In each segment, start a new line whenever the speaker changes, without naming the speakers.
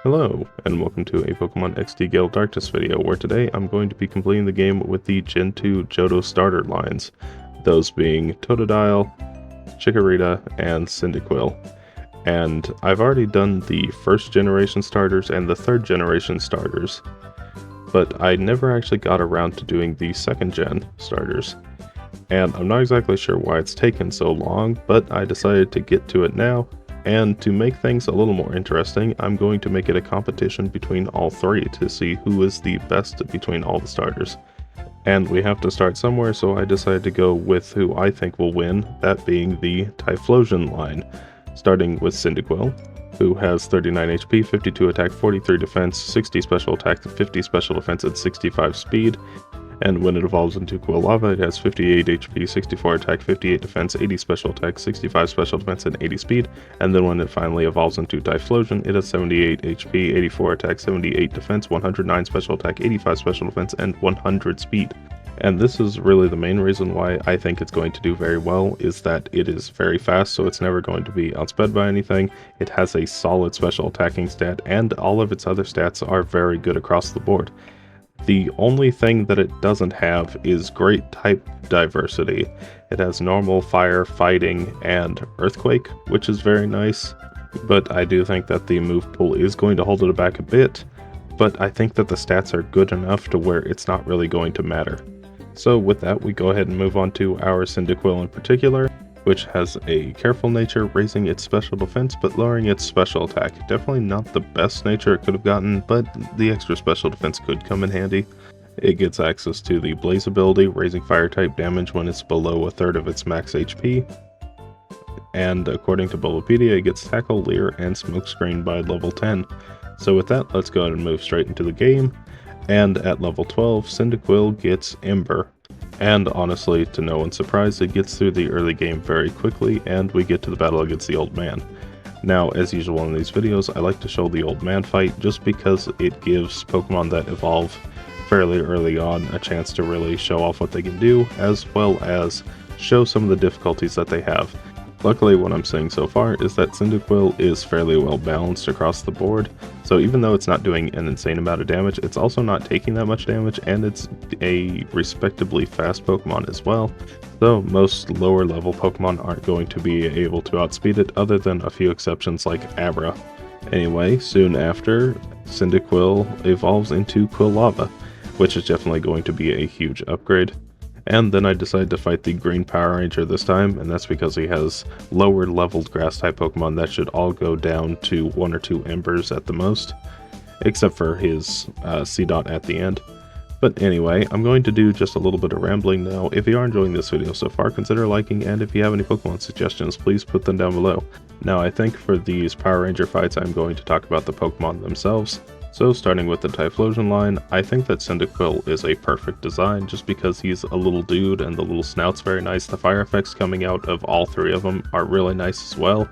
Hello, and welcome to a Pokemon XD Gale Darkness video, where today I'm going to be completing the game with the Gen 2 Johto starter lines, those being Totodile, Chikorita, and Cyndaquil. And I've already done the first generation starters and the third generation starters, but I never actually got around to doing the second gen starters. And I'm not exactly sure why it's taken so long, but I decided to get to it now. And to make things a little more interesting, I'm going to make it a competition between all three to see who is the best between all the starters. And we have to start somewhere, so I decided to go with who I think will win, that being the Typhlosion line. Starting with Cyndaquil, who has 39 HP, 52 attack, 43 defense, 60 special attack, 50 special defense, and 65 speed. And when it evolves into Quilava, it has 58 HP, 64 attack, 58 defense, 80 special attack, 65 special defense, and 80 speed. And then when it finally evolves into Typhlosion, it has 78 HP, 84 attack, 78 defense, 109 special attack, 85 special defense, and 100 speed. And this is really the main reason why I think it's going to do very well, is that it is very fast, so it's never going to be outsped by anything. It has a solid special attacking stat, and all of its other stats are very good across the board. The only thing that it doesn't have is great type diversity. It has normal, fire, fighting, and earthquake, which is very nice, but I do think that the move pool is going to hold it back a bit, but I think that the stats are good enough to where it's not really going to matter. So with that, we go ahead and move on to our Cyndaquil in particular, which has a careful nature, raising its special defense but lowering its special attack. Definitely not the best nature it could have gotten, but the extra special defense could come in handy. It gets access to the Blaze ability, raising fire type damage when it's below a third of its max HP. And according to Bulbapedia, it gets Tackle, Leer, and Smokescreen by level 10. So with that, let's go ahead and move straight into the game. And at level 12, Cyndaquil gets Ember. And honestly, to no one's surprise, it gets through the early game very quickly, and we get to the battle against the Old Man. Now, as usual in these videos, I like to show the Old Man fight just because it gives Pokemon that evolve fairly early on a chance to really show off what they can do, as well as show some of the difficulties that they have. Luckily, what I'm seeing so far is that Cyndaquil is fairly well balanced across the board, so even though it's not doing an insane amount of damage, it's also not taking that much damage, and it's a respectably fast Pokemon as well. So most lower level Pokemon aren't going to be able to outspeed it, other than a few exceptions like Abra. Anyway, soon after, Cyndaquil evolves into Quilava, which is definitely going to be a huge upgrade. And then I decided to fight the Green Power Ranger this time, and that's because he has lower leveled grass type Pokemon that should all go down to 1 or 2 Embers at the most, except for his C-Dot at the end. But anyway, I'm going to do just a little bit of rambling now. If you are enjoying this video so far, consider liking, and if you have any Pokemon suggestions, please put them down below. Now I think for these Power Ranger fights, I'm going to talk about the Pokemon themselves. So starting with the Typhlosion line, I think that Cyndaquil is a perfect design just because he's a little dude and the little snout's very nice. The fire effects coming out of all three of them are really nice as well.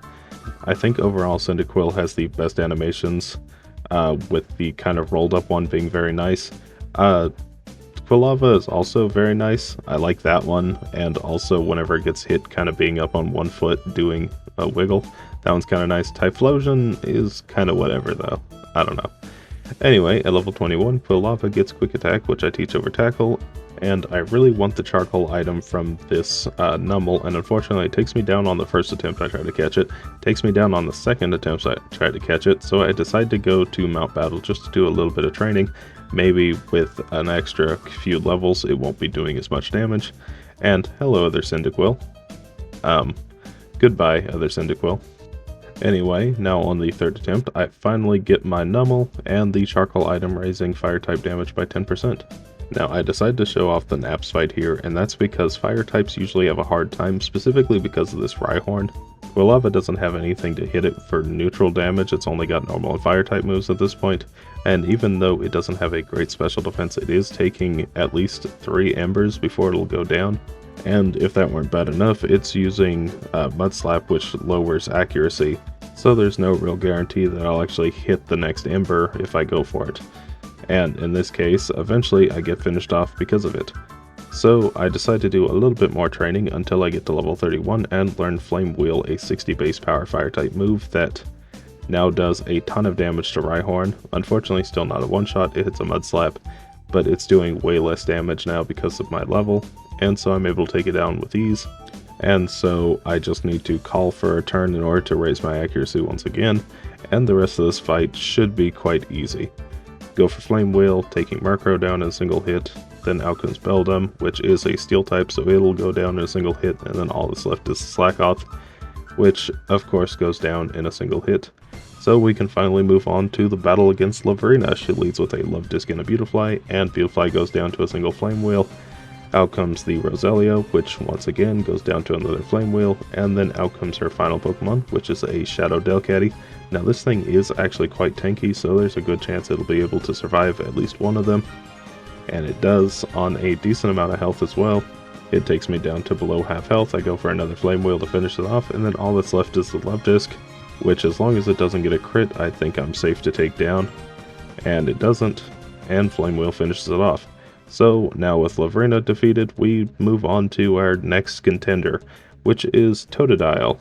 I think overall Cyndaquil has the best animations, with the kind of rolled up one being very nice. Quilava is also very nice. I like that one, and also whenever it gets hit kind of being up on one foot doing a wiggle. That one's kind of nice. Typhlosion is kind of whatever though. I don't know. Anyway, at level 21, Quilava gets Quick Attack, which I teach over Tackle, and I really want the charcoal item from this Numel, and unfortunately it takes me down on the first attempt I try to catch it, takes me down on the second attempt I try to catch it, so I decided to go to Mount Battle just to do a little bit of training. Maybe with an extra few levels it won't be doing as much damage. And hello other Cyndaquil. Goodbye other Cyndaquil. Anyway, now on the third attempt, I finally get my Numel and the charcoal item raising fire type damage by 10%. Now I decided to show off the Naps fight here, and that's because fire types usually have a hard time, specifically because of this Rhyhorn. Quilava doesn't have anything to hit it for neutral damage, it's only got normal and fire type moves at this point, and even though it doesn't have a great special defense, it is taking at least 3 Embers before it'll go down. And if that weren't bad enough, it's using Mud Slap, which lowers accuracy, so there's no real guarantee that I'll actually hit the next Ember if I go for it. And in this case, eventually I get finished off because of it. So I decided to do a little bit more training until I get to level 31 and learn Flame Wheel, a 60 base power fire type move that now does a ton of damage to Rhyhorn. Unfortunately, still not a one-shot, it hits a Mud Slap, but it's doing way less damage now because of my level, and so I'm able to take it down with ease. And so I just need to call for a turn in order to raise my accuracy once again, and the rest of this fight should be quite easy. Go for Flame Wheel, taking Murkrow down in a single hit, then out comes Beldum, which is a steel type, so it'll go down in a single hit, and then all that's left is Slackoth, which of course goes down in a single hit. So we can finally move on to the battle against Lavrina. She leads with a Love Disc and a Beautifly, and Beautifly goes down to a single Flame Wheel. Out comes the Roselia, which once again goes down to another Flame Wheel, and then out comes her final Pokemon, which is a Shadow Delcatty. Now this thing is actually quite tanky, so there's a good chance it'll be able to survive at least one of them. And it does, on a decent amount of health as well. It takes me down to below half health. I go for another Flame Wheel to finish it off, and then all that's left is the Love Disc, which as long as it doesn't get a crit, I think I'm safe to take down. And it doesn't, and Flame Wheel finishes it off. So now with Lavrina defeated, we move on to our next contender, which is Totodile.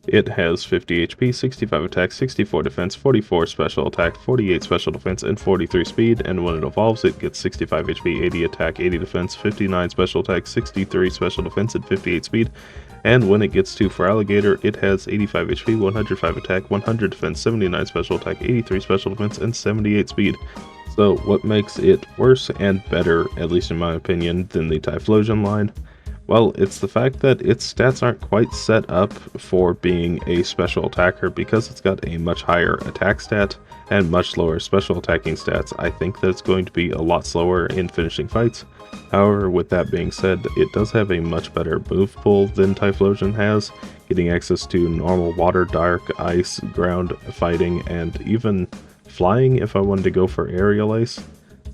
It has 50 HP, 65 attack, 64 defense, 44 special attack, 48 special defense, and 43 speed, and when it evolves it gets 65 HP, 80 attack, 80 defense, 59 special attack, 63 special defense, and 58 speed. And when it gets to Feraligatr, it has 85 HP, 105 attack, 100 defense, 79 special attack, 83 special defense, and 78 speed. So what makes it worse and better, at least in my opinion, than the Typhlosion line? Well, it's the fact that its stats aren't quite set up for being a special attacker because it's got a much higher attack stat and much lower special attacking stats. I think that it's going to be a lot slower in finishing fights. However, with that being said, it does have a much better move pool than Typhlosion has, getting access to normal water, dark, ice, ground fighting, and even flying if I wanted to go for Aerial Ace.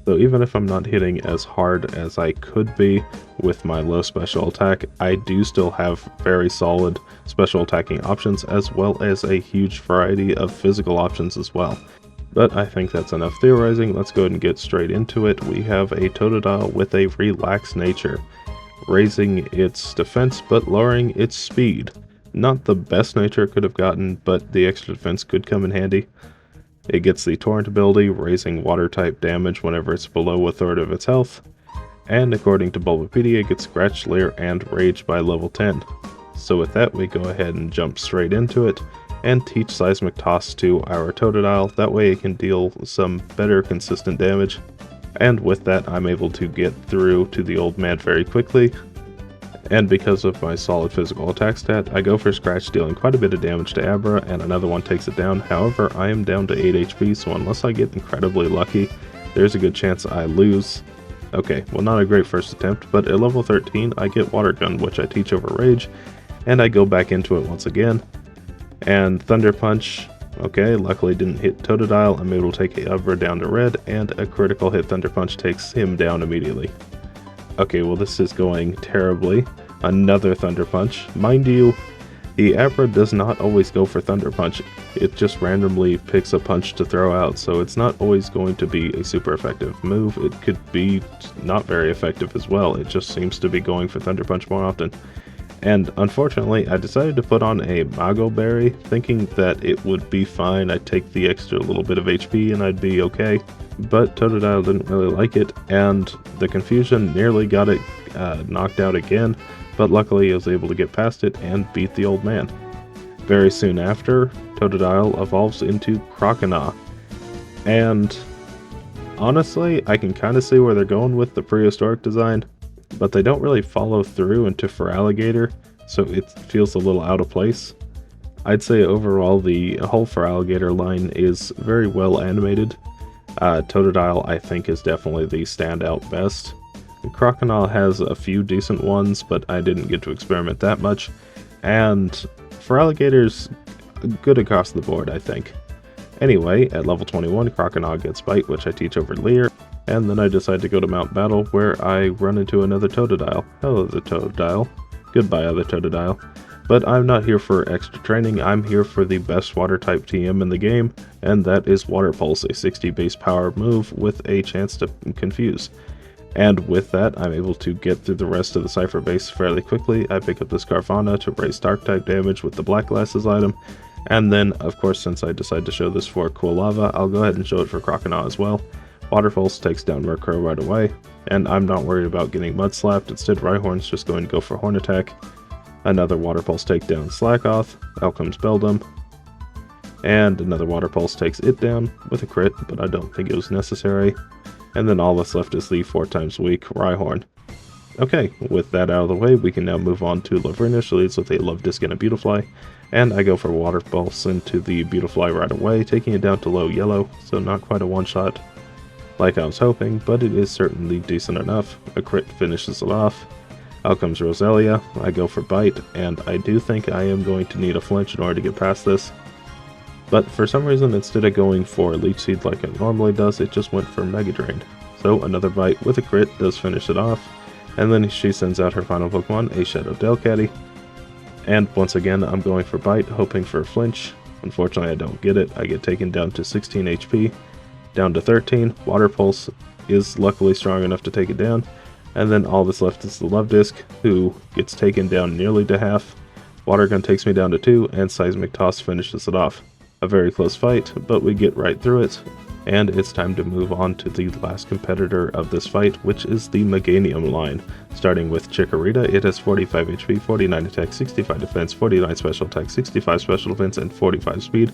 So even if I'm not hitting as hard as I could be with my low special attack, I do still have very solid special attacking options as well as a huge variety of physical options as well. But I think that's enough theorizing. Let's go ahead and get straight into it. We have a Totodile with a relaxed nature, raising its defense but lowering its speed. Not the best nature it could have gotten, but the extra defense could come in handy. It gets the Torrent ability, raising water-type damage whenever it's below a third of its health. And according to Bulbapedia, it gets Scratch, Leer, and Rage by level 10. So with that, we go ahead and jump straight into it, and teach Seismic Toss to our Totodile. That way it can deal some better consistent damage. And with that, I'm able to get through to the old man very quickly. And because of my solid physical attack stat, I go for Scratch, dealing quite a bit of damage to Abra, and another one takes it down. However, I am down to 8 HP, so unless I get incredibly lucky, there's a good chance I lose. Okay, well, not a great first attempt, but at level 13, I get Water Gun, which I teach over Rage, and I go back into it once again. And Thunder Punch, okay, luckily didn't hit Totodile. I'm able to take Abra down to red, and a critical hit Thunder Punch takes him down immediately. Okay, well, this is going terribly. Another Thunder Punch. Mind you, the Abra does not always go for Thunder Punch. It just randomly picks a punch to throw out, so it's not always going to be a super effective move. It could be not very effective as well. It just seems to be going for Thunder Punch more often. And unfortunately, I decided to put on a Mago Berry, thinking that it would be fine. I'd take the extra little bit of HP and I'd be okay. But Totodile didn't really like it, and the confusion nearly got it knocked out again, but luckily I was able to get past it and beat the old man. Very soon after, Totodile evolves into Croconaw, and honestly, I can kind of see where they're going with the prehistoric design, but they don't really follow through into Feraligatr, so it feels a little out of place. I'd say overall the whole Feraligatr line is very well animated. Totodile, I think, is definitely the standout best. Croconaw has a few decent ones, but I didn't get to experiment that much. And Feraligatr's good across the board, I think. Anyway, at level 21, Croconaw gets Bite, which I teach over Leer. And then I decide to go to Mount Battle, where I run into another Totodile. Hello, the Totodile. Goodbye, other Totodile. But I'm not here for extra training, I'm here for the best water-type TM in the game, and that is Water Pulse, a 60 base power move with a chance to confuse. And with that, I'm able to get through the rest of the Cypher base fairly quickly. I pick up this Carvanha to raise Dark-type damage with the Black Glasses item, And then, of course, since I decided to show this for Cool Lava, I'll go ahead and show it for Croconaw as well. Water Pulse takes down Murkrow right away, and I'm not worried about getting Mud Slapped. Instead, Rhyhorn's just going to go for Horn Attack. Another Water Pulse takedown Slackoth. Out comes Beldum. And another Water Pulse takes it down with a crit, but I don't think it was necessary. And then all that's left is the 4 times weak Rhyhorn. Okay, with that out of the way, we can now move on to Lavrina. She leads with a Love Disc and a Beautifly. And I go for Water Pulse into the Beautifly right away, taking it down to low yellow, so not quite a one-shot like I was hoping, but it is certainly decent enough. A crit finishes it off. Out comes Roselia. I go for Bite, and I do think I am going to need a flinch in order to get past this. But for some reason, instead of going for Leech Seed like it normally does, it just went for Mega Drain. So another Bite with a crit does finish it off, and then she sends out her final Pokemon, a Shadow Delcatty. And once again, I'm going for Bite, hoping for a flinch. Unfortunately, I don't get it. I get taken down to 16 HP, down to 13. Water Pulse is luckily strong enough to take it down. And then all that's left is the Love Disc, who gets taken down nearly to half. Water Gun takes me down to 2, and Seismic Toss finishes it off. A very close fight, but we get right through it. And it's time to move on to the last competitor of this fight, which is the Meganium line. Starting with Chikorita, it has 45 HP, 49 attack, 65 defense, 49 special attack, 65 special defense, and 45 speed.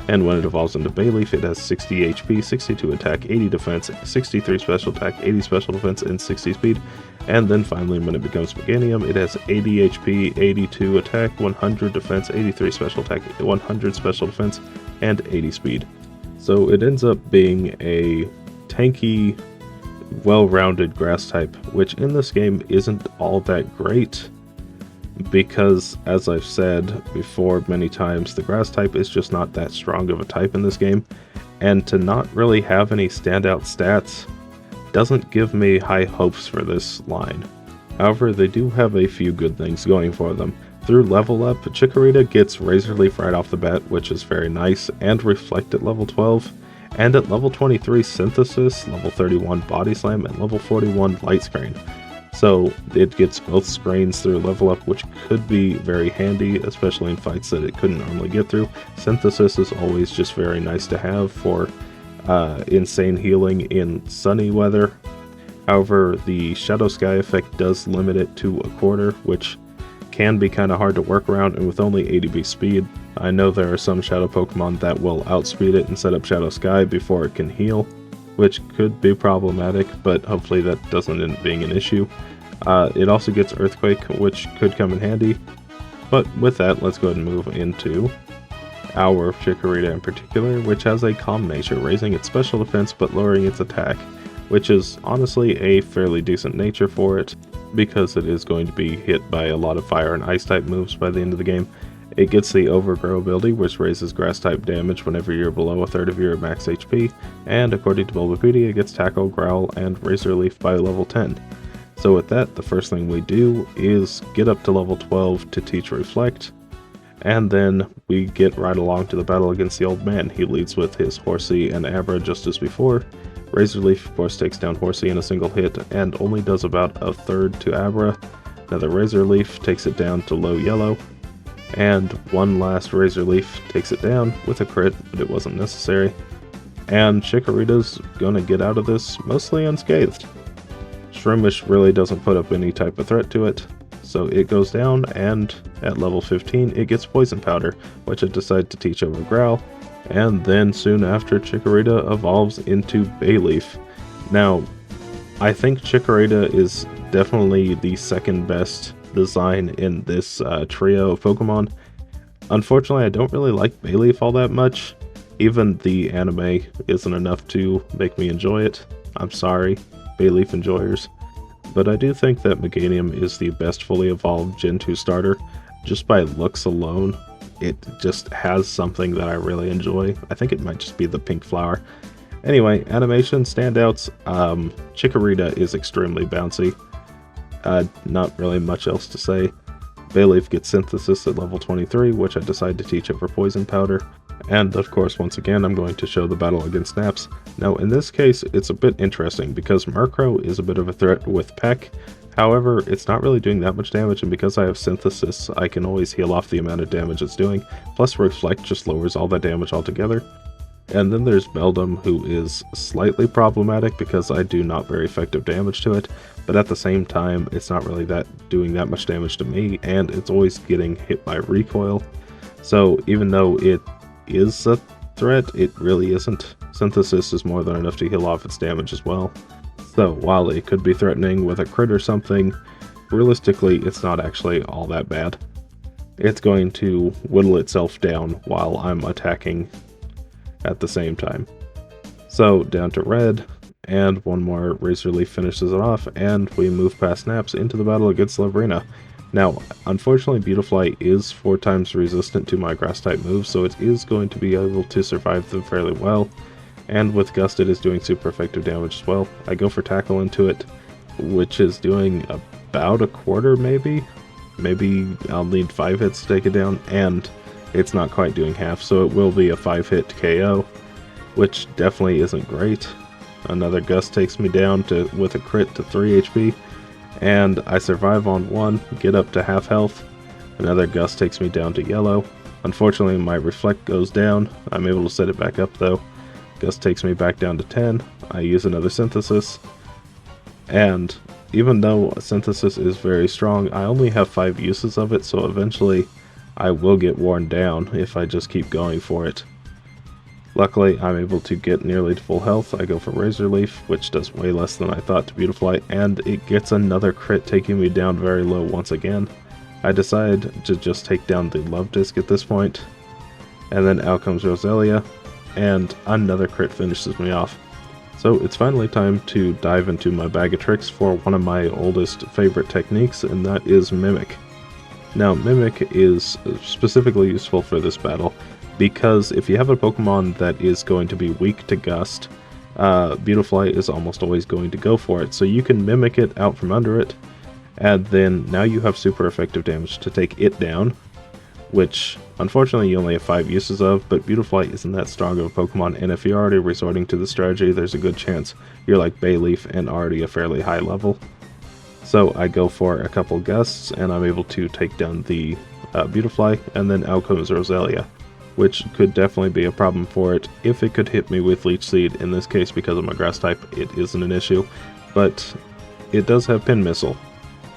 And when it evolves into Bayleaf, it has 60 HP, 62 attack, 80 defense, 63 special attack, 80 special defense, and 60 speed. And then finally, when it becomes Meganium, it has 80 HP, 82 attack, 100 defense, 83 special attack, 100 special defense, and 80 speed. So it ends up being a tanky, well-rounded grass type, which in this game isn't all that great, because as I've said before many times, the grass type is just not that strong of a type in this game, and to not really have any standout stats doesn't give me high hopes for this line. However, they do have a few good things going for them. Through Level Up, Chikorita gets Razor Leaf right off the bat, which is very nice, and Reflect at level 12, and at level 23 Synthesis, level 31 Body Slam, and level 41 Light Screen. So it gets both screens through Level Up, which could be very handy, especially in fights that it couldn't normally get through. Synthesis is always just very nice to have for insane healing in sunny weather. However, the Shadow Sky effect does limit it to a quarter, which can be kind of hard to work around, and with only 80B speed, I know there are some Shadow Pokemon that will outspeed it and set up Shadow Sky before it can heal, which could be problematic, but hopefully that doesn't end up being an issue. It also gets Earthquake, which could come in handy, but with that, let's go ahead and move into our Chikorita in particular, which has a Calm nature, raising its special defense but lowering its attack, which is honestly a fairly decent nature for it, because it is going to be hit by a lot of fire and ice type moves by the end of the game. It gets the Overgrow ability, which raises grass type damage whenever you're below a third of your max HP, and according to Bulbapedia, it gets Tackle, Growl, and Razor Leaf by level 10. So with that, the first thing we do is get up to level 12 to teach Reflect, and then we get right along to the battle against the old man. He leads with his Horsey and Abra just as before. Razor Leaf, of course, takes down Horsey in a single hit and only does about a third to Abra. Another Razor Leaf takes it down to low yellow, and one last Razor Leaf takes it down with a crit, but it wasn't necessary. And Chikorita's gonna get out of this mostly unscathed. Shroomish really doesn't put up any type of threat to it, so it goes down, and at level 15 it gets Poison Powder, which it decides to teach over Growl. And then soon after, Chikorita evolves into Bayleaf. Now, I think Chikorita is definitely the second best design in this trio of Pokemon. Unfortunately, I don't really like Bayleaf all that much. Even the anime isn't enough to make me enjoy it. I'm sorry, Bayleaf enjoyers. But I do think that Meganium is the best fully evolved Gen 2 starter, just by looks alone. It just has something that I really enjoy. I think it might just be the pink flower. Anyway, animation standouts. Chikorita is extremely bouncy. Not really much else to say. Bayleaf gets Synthesis at level 23, which I decide to teach over Poison Powder. And of course, once again, I'm going to show the battle against Naps. Now, in this case, it's a bit interesting because Murkrow is a bit of a threat with Peck. However, it's not really doing that much damage, and because I have Synthesis, I can always heal off the amount of damage it's doing, plus Reflect just lowers all that damage altogether. And then there's Beldum, who is slightly problematic because I do not very effective damage to it, but at the same time, it's not really doing that much damage to me, and it's always getting hit by recoil. So even though it is a threat, it really isn't. Synthesis is more than enough to heal off its damage as well. So while it could be threatening with a crit or something, realistically it's not actually all that bad. It's going to whittle itself down while I'm attacking at the same time. So down to red, and one more Razor Leaf finishes it off, and we move past Naps into the battle against Lavrina. Now, unfortunately, Beautifly is 4 times resistant to my Grass-type moves, so it is going to be able to survive them fairly well. And with Gust, it is doing super effective damage as well. I go for Tackle into it, which is doing about a quarter, maybe? Maybe I'll need 5 hits to take it down, and it's not quite doing half, so it will be a 5-hit KO, which definitely isn't great. Another Gust takes me down with a crit to 3 HP, and I survive on 1, get up to half health. Another Gust takes me down to yellow. Unfortunately, my Reflect goes down. I'm able to set it back up though. Gust takes me back down to 10. I use another Synthesis, and even though Synthesis is very strong, I only have 5 uses of it, so eventually I will get worn down if I just keep going for it. Luckily, I'm able to get nearly to full health. I go for Razor Leaf, which does way less than I thought to Beautifly, and it gets another crit, taking me down very low once again. I decide to just take down the Love Disc at this point, and then out comes Roselia, and another crit finishes me off. So it's finally time to dive into my bag of tricks for one of my oldest favorite techniques, and that is Mimic. Now, Mimic is specifically useful for this battle because if you have a Pokemon that is going to be weak to Gust, Beautifly is almost always going to go for it. So you can Mimic it out from under it, and then now you have super effective damage to take it down, which unfortunately you only have 5 uses of, but Beautifly isn't that strong of a Pokemon, and if you're already resorting to the strategy, there's a good chance you're like Bayleaf and already a fairly high level. So I go for a couple Gusts, and I'm able to take down the Beautifly, and then out comes Roselia, which could definitely be a problem for it if it could hit me with Leech Seed. In this case, because of my Grass type, it isn't an issue, but it does have Pin Missile,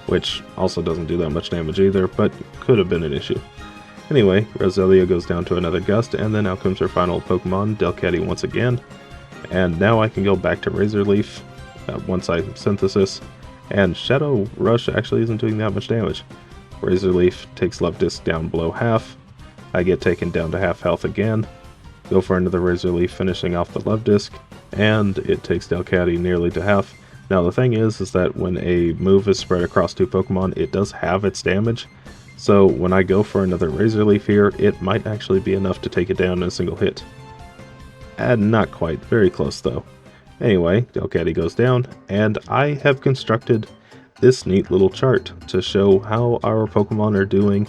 which also doesn't do that much damage either, but could have been an issue. Anyway, Roselia goes down to another Gust, and then out comes her final Pokemon, Delcatty once again. And now I can go back to Razor Leaf once I Synthesis, and Shadow Rush actually isn't doing that much damage. Razor Leaf takes Love Disc down below half. I get taken down to half health again. Go for another Razor Leaf, finishing off the Love Disc, and it takes Delcatty nearly to half. Now the thing is that when a move is spread across 2 Pokemon, it does have its damage. So when I go for another Razor Leaf here, it might actually be enough to take it down in a single hit. And not quite, very close though. Anyway, Delcatty goes down, and I have constructed this neat little chart to show how our Pokemon are doing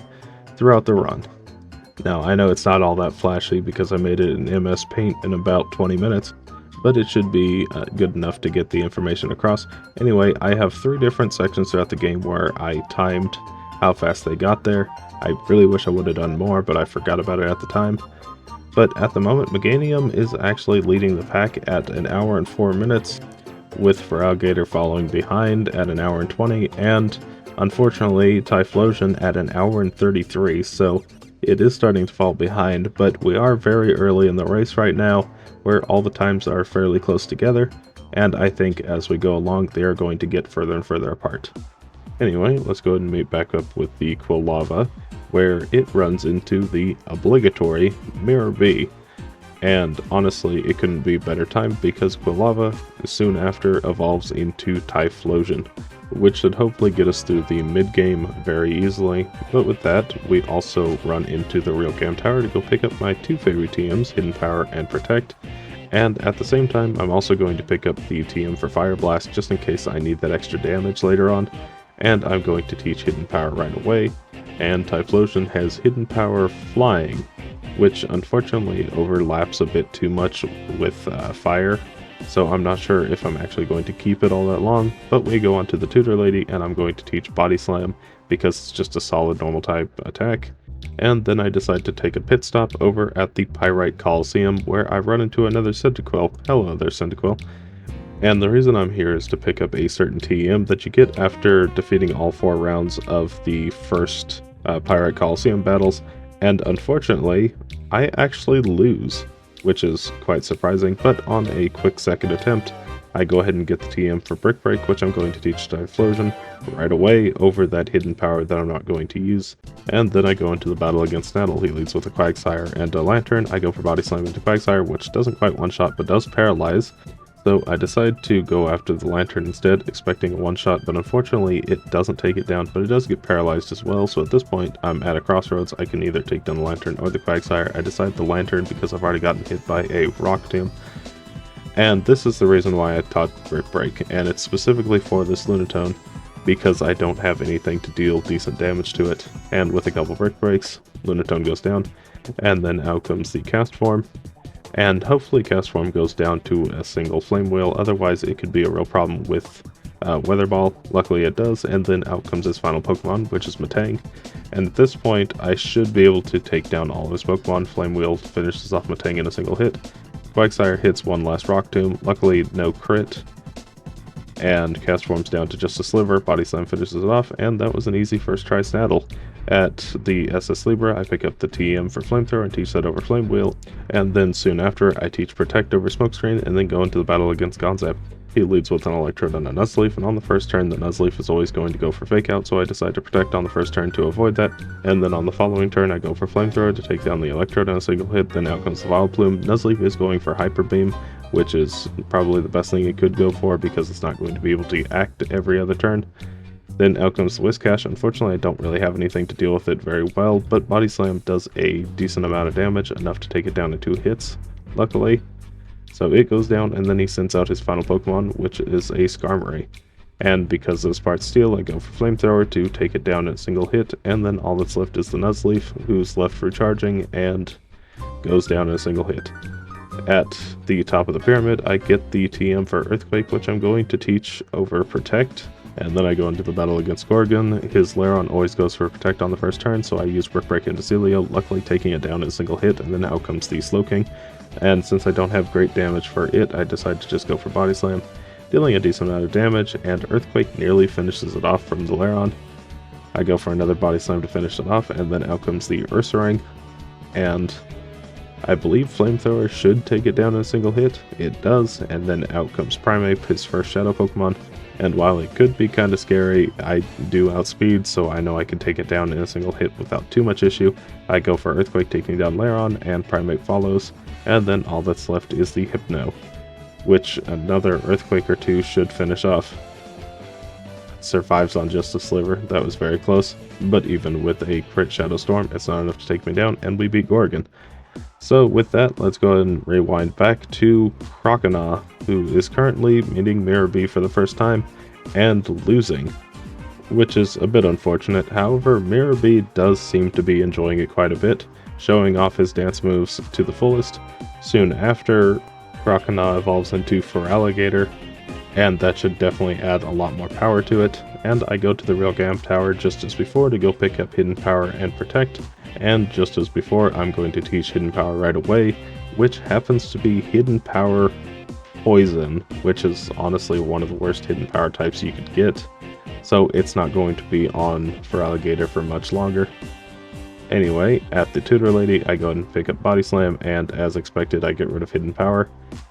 throughout the run. Now, I know it's not all that flashy because I made it in MS Paint in about 20 minutes, but it should be good enough to get the information across. Anyway, I have 3 different sections throughout the game where I timed how fast they got there. I really wish I would have done more, but I forgot about it at the time. But at the moment, Meganium is actually leading the pack at 1 hour and 4 minutes, with Feraligatr following behind at 1 hour and 20, and unfortunately Typhlosion at 1 hour and 33, so it is starting to fall behind, but we are very early in the race right now, where all the times are fairly close together, and I think as we go along, they are going to get further and further apart. Anyway, let's go ahead and meet back up with the Quilava, where it runs into the obligatory Mirror B. And honestly, it couldn't be better timed because Quilava soon after evolves into Typhlosion, which should hopefully get us through the mid-game very easily. But with that, we also run into the Real Cam Tower to go pick up my 2 favorite TMs, Hidden Power and Protect. And at the same time, I'm also going to pick up the TM for Fire Blast just in case I need that extra damage later on. And I'm going to teach Hidden Power right away. And Typhlosion has Hidden Power Flying, which unfortunately overlaps a bit too much with Fire. so I'm not sure if I'm actually going to keep it all that long, but we go on to the Tutor Lady, and I'm going to teach Body Slam, because it's just a solid normal type attack. And then I decide to take a pit stop over at the Pyrite Coliseum, where I run into another Cyndaquil. Hello there, Cyndaquil. And the reason I'm here is to pick up a certain TM that you get after defeating all 4 rounds of the first Pyrite Coliseum battles, and unfortunately, I actually lose, which is quite surprising, but on a quick second attempt, I go ahead and get the TM for Brick Break, which I'm going to teach Typhlosion right away over that hidden power that I'm not going to use. And then I go into the battle against Snaddle. He leads with a Quagsire and a Lantern. I go for Body Slam into Quagsire, which doesn't quite one-shot, but does paralyze. So I decide to go after the Lantern instead, expecting a one-shot, but unfortunately it doesn't take it down, but it does get paralyzed as well. So at this point, I'm at a crossroads. I can either take down the Lantern or the Quagsire. I decide the Lantern because I've already gotten hit by a Rock Tomb. And this is the reason why I taught Brick Break, and it's specifically for this Lunatone, because I don't have anything to deal decent damage to it. And with a couple Brick Breaks, Lunatone goes down, and then out comes the Cast Form. And hopefully Cast Form goes down to a single Flame Wheel, otherwise it could be a real problem with Weather Ball. Luckily it does, and then out comes his final Pokemon, which is Matang. And at this point, I should be able to take down all of his Pokemon. Flame Wheel finishes off Matang in a single hit. Quagsire hits one last Rock Tomb, luckily no crit, and Cast Form's down to just a sliver. Body Slam finishes it off, and that was an easy first try Snaddle. At the SS Libra, I pick up the TM for Flamethrower and teach that over Flame Wheel, and then soon after, I teach Protect over Smokescreen, and then go into the battle against Gonzap. He leads with an Electrode and a Nuzleaf, and on the first turn, the Nuzleaf is always going to go for Fake Out, so I decide to Protect on the first turn to avoid that, and then on the following turn, I go for Flamethrower to take down the Electrode on a single hit, then out comes the Vileplume. Nuzleaf is going for Hyper Beam, which is probably the best thing it could go for, because it's not going to be able to act every other turn. Then out comes the Whiscash. Unfortunately, I don't really have anything to deal with it very well, but Body Slam does a decent amount of damage, enough to take it down in 2 hits, luckily. So it goes down, and then he sends out his final Pokemon, which is a Skarmory. And because those parts steel, I go for Flamethrower to take it down in a single hit, and then all that's left is the Nuzleaf, who's left recharging, and goes down in a single hit. At the top of the pyramid, I get the TM for Earthquake, which I'm going to teach over Protect. And then I go into the battle against Gorgon. His Lairon always goes for Protect on the first turn, so I use Brick Break into Celio, luckily taking it down in a single hit, and then out comes the Slowking. And since I don't have great damage for it, I decide to just go for Body Slam, dealing a decent amount of damage, and Earthquake nearly finishes it off from the Lairon. I go for another Body Slam to finish it off, and then out comes the Ursaring, and I believe Flamethrower should take it down in a single hit. It does, and then out comes Primeape, his first Shadow Pokemon. And while it could be kind of scary, I do outspeed, so I know I can take it down in a single hit without too much issue. I go for Earthquake, taking down Lairon, and Primeape follows, and then all that's left is the Hypno, which another Earthquake or two should finish off. Survives on just a sliver. That was very close, but even with a crit Shadow Storm, it's not enough to take me down, and we beat Gorgon. So with that, let's go ahead and rewind back to Croconaw, who is currently meeting Mirror B for the first time and losing, which is a bit unfortunate. However, Mirror B does seem to be enjoying it quite a bit, showing off his dance moves to the fullest. Soon after, Croconaw evolves into Feraligatr, and that should definitely add a lot more power to it. And I go to the Real Gam Tower just as before to go pick up Hidden Power and Protect. And just as before, I'm going to teach Hidden Power right away, which happens to be Hidden Power Poison, which is honestly one of the worst Hidden Power types you could get. So it's not going to be on Feraligatr for much longer. Anyway, at the Tutor Lady, I go ahead and pick up Body Slam, and as expected, I get rid of Hidden Power.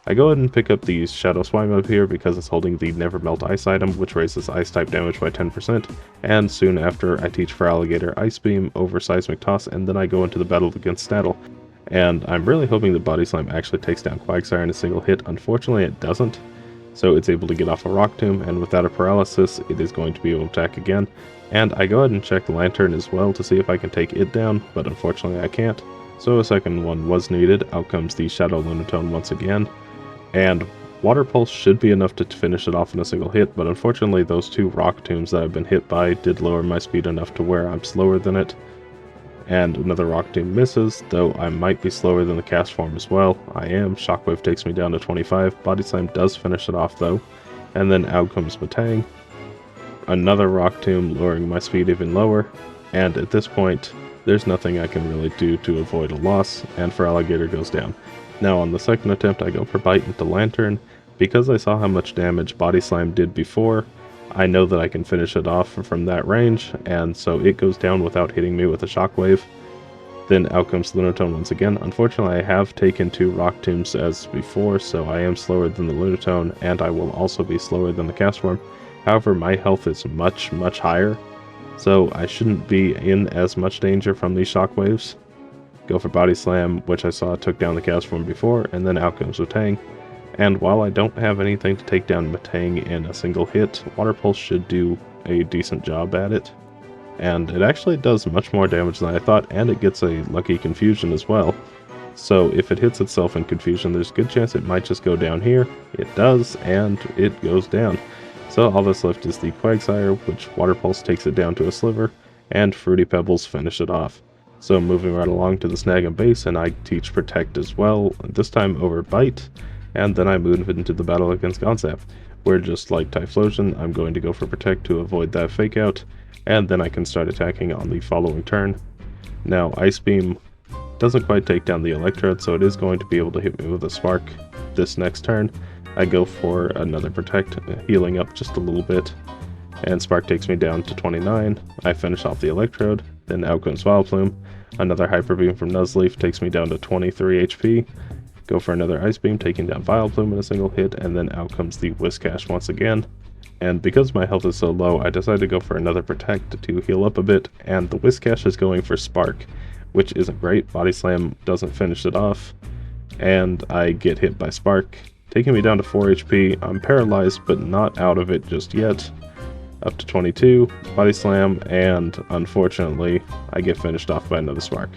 I go ahead and pick up the Shadow Swime up here because it's holding the Never Melt Ice item, which raises Ice type damage by 10%, and soon after, I teach Feraligatr Ice Beam over Seismic Toss, and then I go into the battle against Snaddle. And I'm really hoping the Body Slam actually takes down Quagsire in a single hit. Unfortunately, it doesn't, so it's able to get off a Rock Tomb, and without a Paralysis, it is going to be able to attack again. And I go ahead and check the Lantern as well to see if I can take it down, but unfortunately I can't. So a second one was needed. Out comes the Shadow Lunatone once again, and Water Pulse should be enough to finish it off in a single hit, but unfortunately those two Rock Tombs that I've been hit by did lower my speed enough to where I'm slower than it. and another Rock Tomb misses, though I might be slower than the cast form as well. I am. Shockwave takes me down to 25. Body Slam does finish it off though, and then out comes Matang. Another Rock Tomb, lowering my speed even lower, and at this point, there's nothing I can really do to avoid a loss, and Feraligatr goes down. Now on the second attempt, I go for Bite into Lantern. Because I saw how much damage Body Slam did before, I know that I can finish it off from that range, and so it goes down without hitting me with a Shockwave. Then out comes Lunatone once again. Unfortunately, I have taken 2 Rock Tombs as before, so I am slower than the Lunatone, and I will also be slower than the cast form. However, my health is much, much higher, so I shouldn't be in as much danger from these Shockwaves. Go for Body Slam, which I saw took down the cast form before, and then out comes Matang. And while I don't have anything to take down Matang in a single hit, Water Pulse should do a decent job at it. And it actually does much more damage than I thought, and it gets a lucky Confusion as well. So if it hits itself in Confusion, there's a good chance it might just go down here. It does, and it goes down. So all that's left is the Quagsire, which Water Pulse takes it down to a sliver, and Fruity Pebbles finish it off. So moving right along to the Snag base, and I teach Protect as well, this time over Bite. And then I move into the battle against Gonzap, where just like Typhlosion, I'm going to go for Protect to avoid that Fake Out, and then I can start attacking on the following turn. Now, Ice Beam doesn't quite take down the Electrode, so it is going to be able to hit me with a Spark this next turn. I go for another Protect, healing up just a little bit, and Spark takes me down to 29. I finish off the Electrode, then out comes Vileplume. Another Hyper Beam from Nuzleaf takes me down to 23 HP. Go for another Ice Beam, taking down Vileplume in a single hit, and then out comes the Whiscash once again. And because my health is so low, I decided to go for another Protect to heal up a bit, and the Whiscash is going for Spark, which isn't great. Body Slam doesn't finish it off, and I get hit by Spark, taking me down to 4 HP. I'm paralyzed, but not out of it just yet. Up to 22, Body Slam, and unfortunately, I get finished off by another Spark.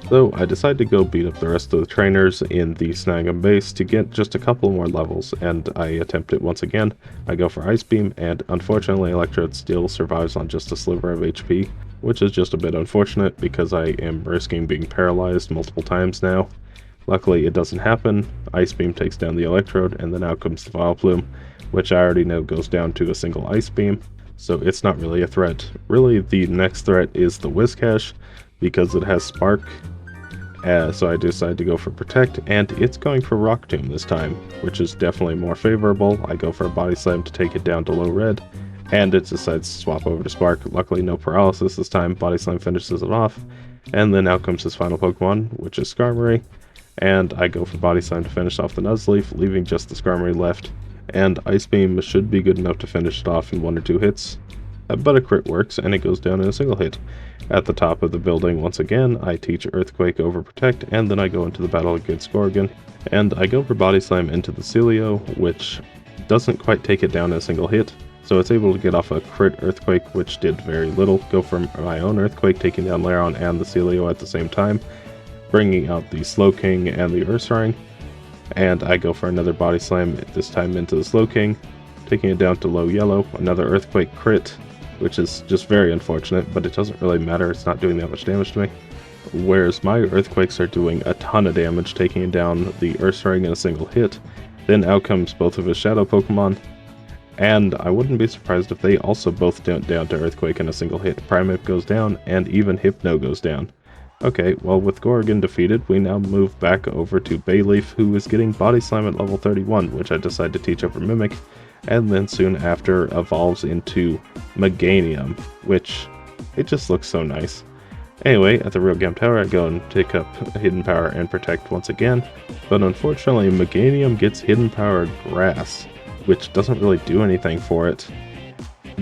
So I decide to go beat up the rest of the trainers in the Snag base to get just a couple more levels, and I attempt it once again. I go for Ice Beam, and unfortunately Electrode still survives on just a sliver of HP, which is just a bit unfortunate because I am risking being paralyzed multiple times now. Luckily it doesn't happen. Ice Beam takes down the Electrode, and then out comes the Vileplume, which I already know goes down to a single Ice Beam, so it's not really a threat. Really, the next threat is the Whiscash, because it has Spark. So I decide to go for Protect, and it's going for Rock Tomb this time, which is definitely more favorable. I go for a Body Slam to take it down to low red, and it decides to swap over to Spark. Luckily no paralysis this time. Body Slam finishes it off, and then out comes his final Pokemon, which is Skarmory, and I go for Body Slam to finish off the Nuzleaf, leaving just the Skarmory left, and Ice Beam should be good enough to finish it off in 1 or 2 hits. But a crit works, and it goes down in a single hit. At the top of the building once again, I teach Earthquake over Protect, and then I go into the battle against Gorgon, and I go for Body Slam into the Celio, which doesn't quite take it down in a single hit, so it's able to get off a crit Earthquake, which did very little. Go for my own Earthquake, taking down Lairon and the Celio at the same time, bringing out the Slowking and the Ursaring, and I go for another Body Slam, this time into the Slowking, taking it down to low yellow. Another Earthquake crit, which is just very unfortunate, but it doesn't really matter, it's not doing that much damage to me. Whereas my Earthquakes are doing a ton of damage, taking down the Ursaring in a single hit. Then out comes both of his Shadow Pokemon, and I wouldn't be surprised if they also both went down to Earthquake in a single hit. Primeape goes down, and even Hypno goes down. Okay, well with Gorgon defeated, we now move back over to Bayleaf, who is getting Body Slam at level 31, which I decide to teach over Mimic, and then soon after evolves into Meganium, which it just looks so nice. Anyway, at the Real Game Tower, I go and pick up Hidden Power and Protect once again, but unfortunately Meganium gets Hidden Power Grass, which doesn't really do anything for it.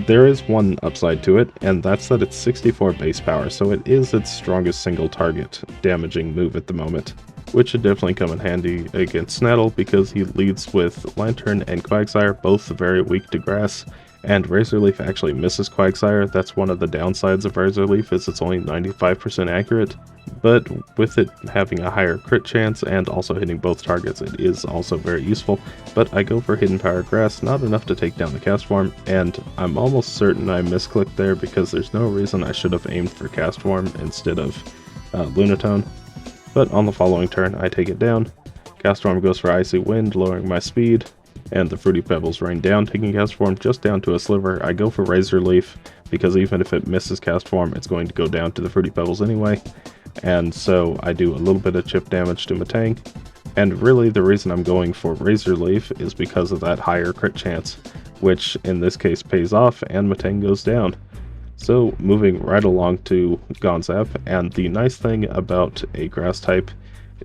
There is one upside to it, and that's that it's 64 base power, so it is its strongest single target damaging move at the moment, which should definitely come in handy against Snaddle because he leads with Lantern and Quagsire, both very weak to grass, and Razor Leaf actually misses Quagsire. That's one of the downsides of Razor Leaf, is it's only 95% accurate, but with it having a higher crit chance and also hitting both targets, it is also very useful. But I go for Hidden Power Grass, not enough to take down the Cast Form, and I'm almost certain I misclicked there because there's no reason I should have aimed for Cast Form instead of Lunatone. But on the following turn, I take it down. Cast Form goes for Icy Wind, lowering my speed, and the Fruity Pebbles rain down, taking Cast Form just down to a sliver. I go for Razor Leaf, because even if it misses Cast Form, it's going to go down to the Fruity Pebbles anyway. And so I do a little bit of chip damage to Metang. And really the reason I'm going for Razor Leaf is because of that higher crit chance, which in this case pays off, and Metang goes down. So moving right along to Gonzap, and the nice thing about a grass type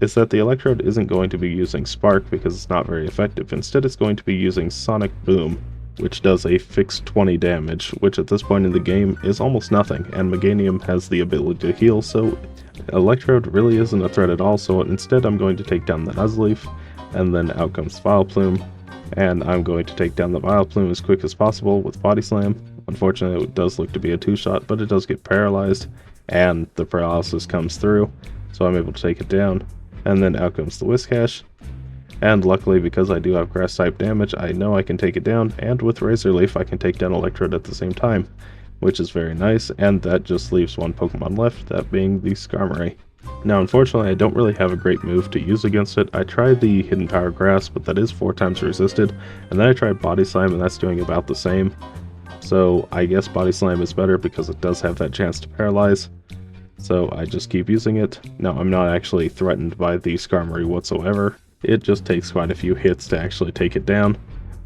is that the Electrode isn't going to be using Spark because it's not very effective. Instead it's going to be using Sonic Boom, which does a fixed 20 damage, which at this point in the game is almost nothing, and Meganium has the ability to heal, so Electrode really isn't a threat at all. So instead I'm going to take down the Nuzleaf, and then out comes Vileplume, and I'm going to take down the Vileplume as quick as possible with Body Slam. Unfortunately it does look to be a 2-shot, but it does get paralyzed, and the paralysis comes through, so I'm able to take it down. And then out comes the Whiscash, and luckily because I do have grass type damage, I know I can take it down, and with Razor Leaf I can take down Electrode at the same time, which is very nice. And that just leaves one Pokemon left, that being the Skarmory. Now unfortunately I don't really have a great move to use against it. I tried the Hidden Power Grass, but that is 4 times resisted, and then I tried Body Slam, and that's doing about the same. So I guess Body Slam is better because it does have that chance to paralyze. So I just keep using it. Now I'm not actually threatened by the Skarmory whatsoever. It just takes quite a few hits to actually take it down.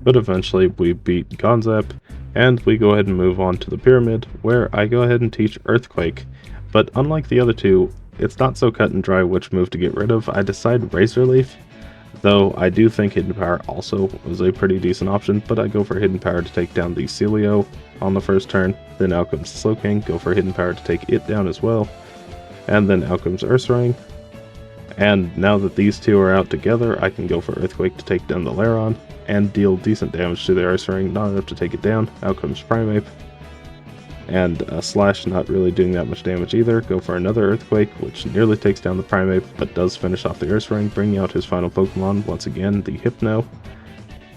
But eventually we beat Gonzap, and we go ahead and move on to the Pyramid, where I go ahead and teach Earthquake. But unlike the other two, it's not so cut and dry which move to get rid of. I decide Razor Leaf, though I do think Hidden Power also was a pretty decent option, but I go for Hidden Power to take down the Celio on the first turn. Then out comes Slowking, go for Hidden Power to take it down as well. And then out comes Ursaring. And now that these two are out together, I can go for Earthquake to take down the Lairon and deal decent damage to the Ursaring, not enough to take it down. Out comes Primeape. And Slash not really doing that much damage either. Go for another Earthquake, which nearly takes down the Primeape, but does finish off the Ursaring, bringing out his final Pokemon, once again, the Hypno.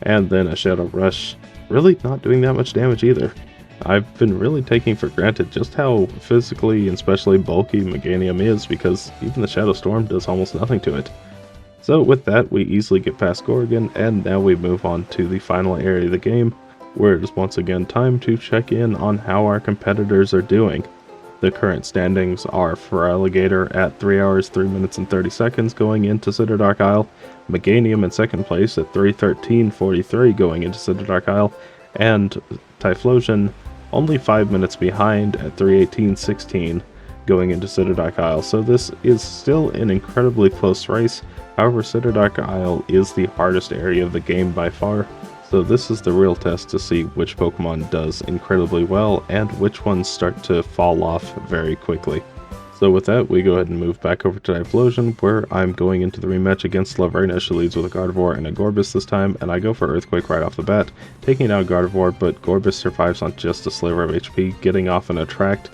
And then a Shadow Rush, really not doing that much damage either. I've been really taking for granted just how physically and especially bulky Meganium is, because even the Shadow Storm does almost nothing to it. So with that, we easily get past Gorgon, and now we move on to the final area of the game, where it is once again time to check in on how our competitors are doing. The current standings are Feraligatr at 3 hours, 3 minutes, and 30 seconds going into Cyndaquil Isle, Meganium in second place at 3:13:43 going into Cyndaquil Isle, and Typhlosion only 5 minutes behind at 3:18:16 going into Cyndaquil Isle. So this is still an incredibly close race. However, Cyndaquil Isle is the hardest area of the game by far. So this is the real test to see which Pokemon does incredibly well and which ones start to fall off very quickly. So with that, we go ahead and move back over to Typhlosion, where I'm going into the rematch against Laverna. She leads with a Gardevoir and a Gorbis this time, and I go for Earthquake right off the bat, taking down Gardevoir, but Gorbis survives on just a sliver of HP, getting off an Attract.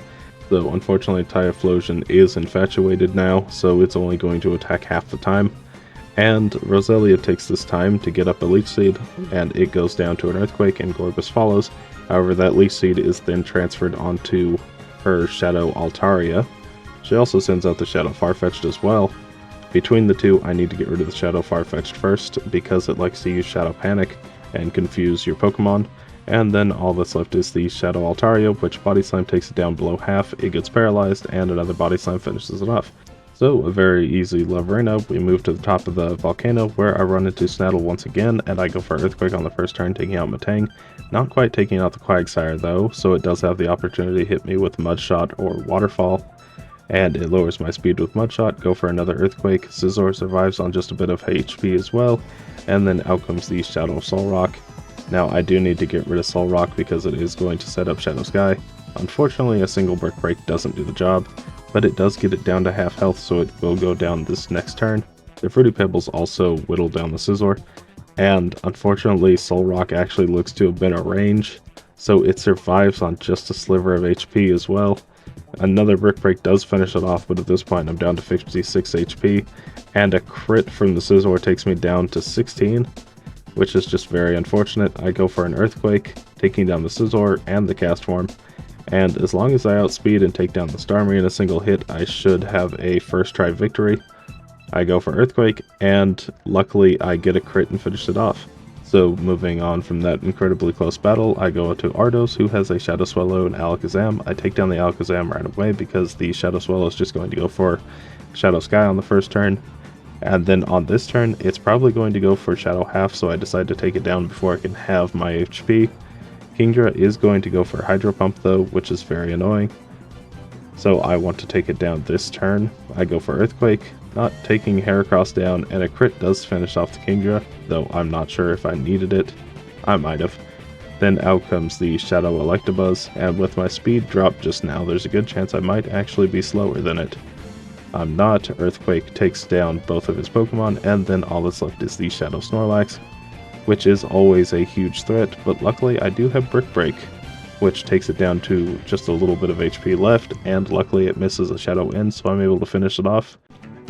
So unfortunately, Typhlosion is infatuated now, so it's only going to attack half the time. And Roselia takes this time to get up a Leech Seed, and it goes down to an Earthquake, and Gorbis follows. However, that Leech Seed is then transferred onto her Shadow Altaria. She also sends out the Shadow Farfetch'd as well. Between the two, I need to get rid of the Shadow Farfetch'd first, because it likes to use Shadow Panic and confuse your Pokemon. And then all that's left is the Shadow Altaria, which Body Slam takes it down below half, it gets paralyzed, and another Body Slam finishes it off. So, a very easy Laverna. We move to the top of the volcano, where I run into Snaddle once again, and I go for Earthquake on the first turn, taking out Metang. Not quite taking out the Quagsire though, so it does have the opportunity to hit me with Mud Shot or Waterfall. And it lowers my speed with Mud Shot. Go for another Earthquake. Scizor survives on just a bit of HP as well, and then out comes the Shadow Solrock. Now I do need to get rid of Solrock because it is going to set up Shadow Sky. Unfortunately, a single Brick Break doesn't do the job, but it does get it down to half health, so it will go down this next turn. The Fruity Pebbles also whittle down the Scizor, and unfortunately Solrock actually looks to have been a range, so it survives on just a sliver of HP as well. Another Brick Break does finish it off, but at this point I'm down to 56 HP, and a crit from the Scizor takes me down to 16, which is just very unfortunate. I go for an Earthquake, taking down the Scizor and the Castform, and as long as I outspeed and take down the Starmie in a single hit, I should have a first try victory. I go for Earthquake, and luckily I get a crit and finish it off. So moving on from that incredibly close battle, I go to Ardos, who has a Shadow Swallow and Alakazam. I take down the Alakazam right away because the Shadow Swallow is just going to go for Shadow Sky on the first turn. And then on this turn, it's probably going to go for Shadow Half, so I decide to take it down before I can have my HP. Kingdra is going to go for Hydro Pump though, which is very annoying. So I want to take it down this turn. I go for Earthquake, not taking Heracross down, and a crit does finish off the Kingdra, though I'm not sure if I needed it. I might have. Then out comes the Shadow Electabuzz, and with my speed drop just now, there's a good chance I might actually be slower than it. I'm not. Earthquake takes down both of his Pokemon, and then all that's left is the Shadow Snorlax, which is always a huge threat, but luckily I do have Brick Break, which takes it down to just a little bit of HP left, and luckily it misses a Shadow End, so I'm able to finish it off.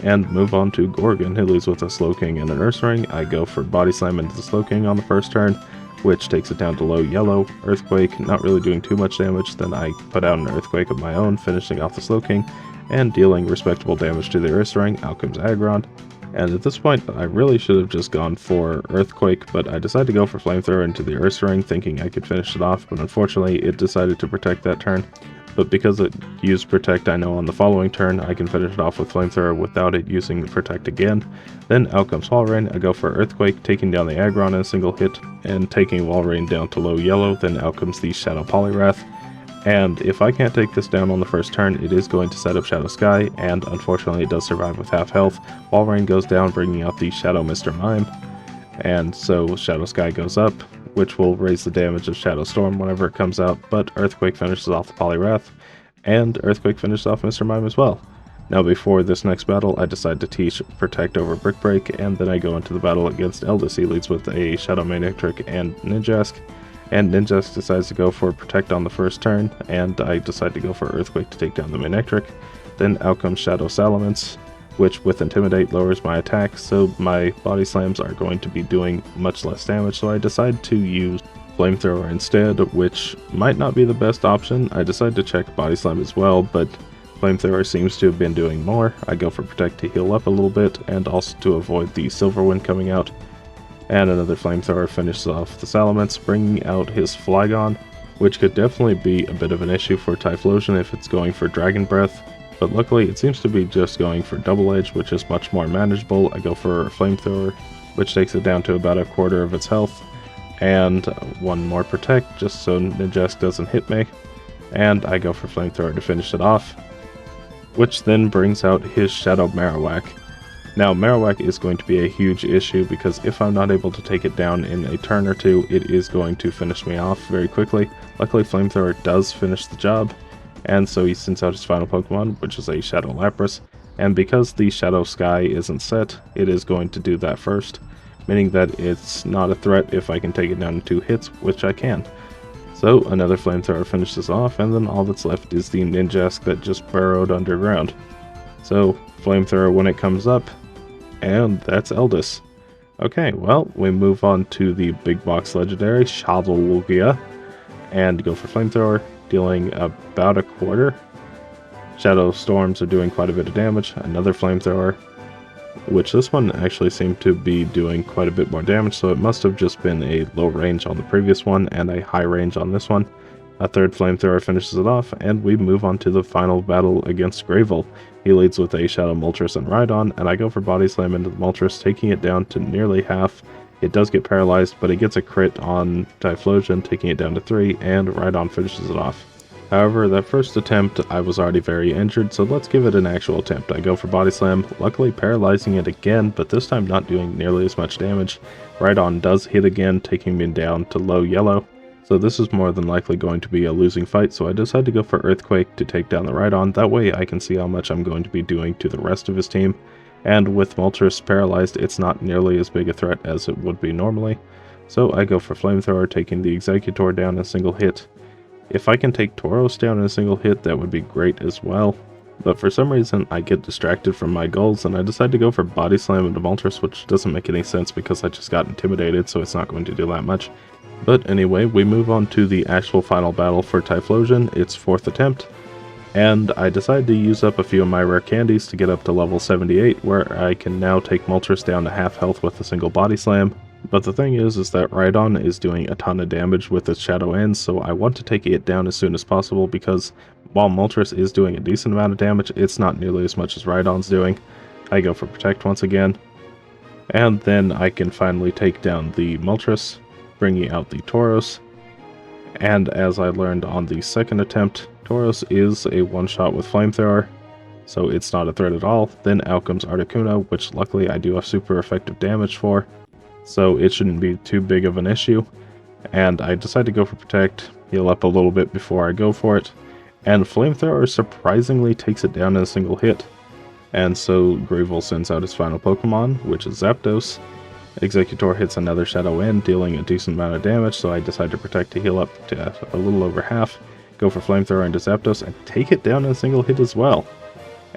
And move on to Gorgon, who leads with a Slowking and an Ursaring. I go for Body Slam into the Slowking on the first turn, which takes it down to low yellow. Earthquake, not really doing too much damage, then I put out an Earthquake of my own, finishing off the Slowking, and dealing respectable damage to the Ursaring. Out comes Aggron. And at this point, I really should have just gone for Earthquake, but I decided to go for Flamethrower into the Ursaring, thinking I could finish it off, but unfortunately it decided to protect that turn. But because it used Protect, I know on the following turn I can finish it off with Flamethrower without it using the Protect again. Then out comes Walrein. I go for Earthquake, taking down the Aggron in a single hit, and taking Walrein down to low yellow. Then out comes the Shadow Poliwrath. And if I can't take this down on the first turn, it is going to set up Shadow Sky, and unfortunately it does survive with half health. Walrein goes down, bringing out the Shadow Mr. Mime, and so Shadow Sky goes up, which will raise the damage of Shadow Storm whenever it comes out, but Earthquake finishes off the Poliwrath, and Earthquake finishes off Mr. Mime as well. Now before this next battle, I decide to teach Protect over Brick Break, and then I go into the battle against Eldis. He leads with a Shadow Manectric and Ninjask, and Ninjask decides to go for Protect on the first turn, and I decide to go for Earthquake to take down the Manectric. Then out comes Shadow Salamence, which with Intimidate lowers my attack, so my Body Slams are going to be doing much less damage, so I decide to use Flamethrower instead, which might not be the best option. I decide to check Body Slam as well, but Flamethrower seems to have been doing more. I go for Protect to heal up a little bit, and also to avoid the Silver Wind coming out. And another Flamethrower finishes off the Salamence, bringing out his Flygon, which could definitely be a bit of an issue for Typhlosion if it's going for Dragon Breath. But luckily it seems to be just going for Double Edge, which is much more manageable. I go for a Flamethrower, which takes it down to about a quarter of its health. And one more Protect, just so Ninjask doesn't hit me. And I go for Flamethrower to finish it off, which then brings out his Shadow Marowak. Now Marowak is going to be a huge issue because if I'm not able to take it down in a turn or two, it is going to finish me off very quickly. Luckily Flamethrower does finish the job, and so he sends out his final Pokemon, which is a Shadow Lapras, and because the Shadow Sky isn't set, it is going to do that first, meaning that it's not a threat if I can take it down in 2 hits, which I can. So another Flamethrower finishes off, and then all that's left is the Ninjask that just burrowed underground. So Flamethrower when it comes up, and that's Eldis. Okay, well, we move on to the big box legendary, Shadowlugia, and go for Flamethrower, dealing about a quarter. Shadow Storms are doing quite a bit of damage. Another Flamethrower, which this one actually seemed to be doing quite a bit more damage, so it must have just been a low range on the previous one and a high range on this one. A third Flamethrower finishes it off, and we move on to the final battle against Gravel. He leads with a Shadow Moltres and Rhydon, and I go for Body Slam into the Moltres, taking it down to nearly half. It does get paralyzed, but it gets a crit on Typhlosion, taking it down to 3, and Rhydon finishes it off. However, that first attempt, I was already very injured, so let's give it an actual attempt. I go for Body Slam, luckily paralyzing it again, but this time not doing nearly as much damage. Rhydon does hit again, taking me down to low yellow. So this is more than likely going to be a losing fight, so I decided to go for Earthquake to take down the Rhydon. That way I can see how much I'm going to be doing to the rest of his team. And with Moltres paralyzed, it's not nearly as big a threat as it would be normally. So I go for Flamethrower, taking the Executor down in a single hit. If I can take Tauros down in a single hit, that would be great as well. But for some reason, I get distracted from my goals, and I decide to go for Body Slam into Moltres, which doesn't make any sense because I just got intimidated, so it's not going to do that much. But anyway, we move on to the actual final battle for Typhlosion, its 4th attempt. And I decide to use up a few of my rare candies to get up to level 78, where I can now take Moltres down to half health with a single Body Slam. But the thing is that Rhydon is doing a ton of damage with its Shadow Ends, so I want to take it down as soon as possible because while Moltres is doing a decent amount of damage, it's not nearly as much as Rhydon's doing. I go for Protect once again, and then I can finally take down the Moltres, bringing out the Tauros. And as I learned on the 2nd attempt, Tauros is a one-shot with Flamethrower, so it's not a threat at all. Then out comes Articuno, which luckily I do have super effective damage for, so it shouldn't be too big of an issue. And I decide to go for Protect, heal up a little bit before I go for it, and Flamethrower surprisingly takes it down in a single hit. And so Greevil sends out his final Pokemon, which is Zapdos. Executor hits another Shadow End, dealing a decent amount of damage, so I decide to Protect to heal up to a little over half, go for Flamethrower into Zapdos, and take it down in a single hit as well.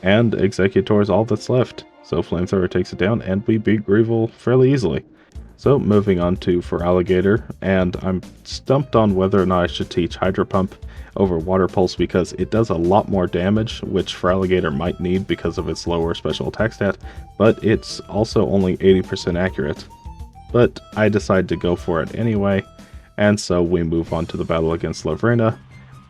And Executor is all that's left, so Flamethrower takes it down, and we beat Greevil fairly easily. So moving on to Feraligatr, and I'm stumped on whether or not I should teach Hydro Pump over Water Pulse because it does a lot more damage, which Feraligatr might need because of its lower special attack stat, but it's also only 80% accurate. But I decide to go for it anyway, and so we move on to the battle against Lavrina,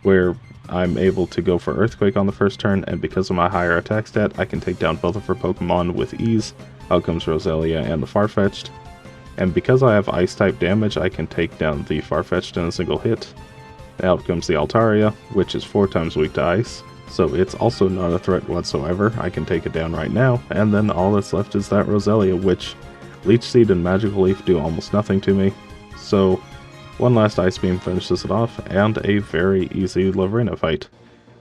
where I'm able to go for Earthquake on the first turn, and because of my higher attack stat, I can take down both of her Pokemon with ease. Out comes Roselia and the Farfetch'd. And because I have Ice-type damage, I can take down the Farfetch'd in a single hit. Out comes the Altaria, which is 4 times weak to Ice, so it's also not a threat whatsoever. I can take it down right now, and then all that's left is that Roselia, which Leech Seed and Magical Leaf do almost nothing to me. So one last Ice Beam finishes it off, and a very easy Lavrina fight.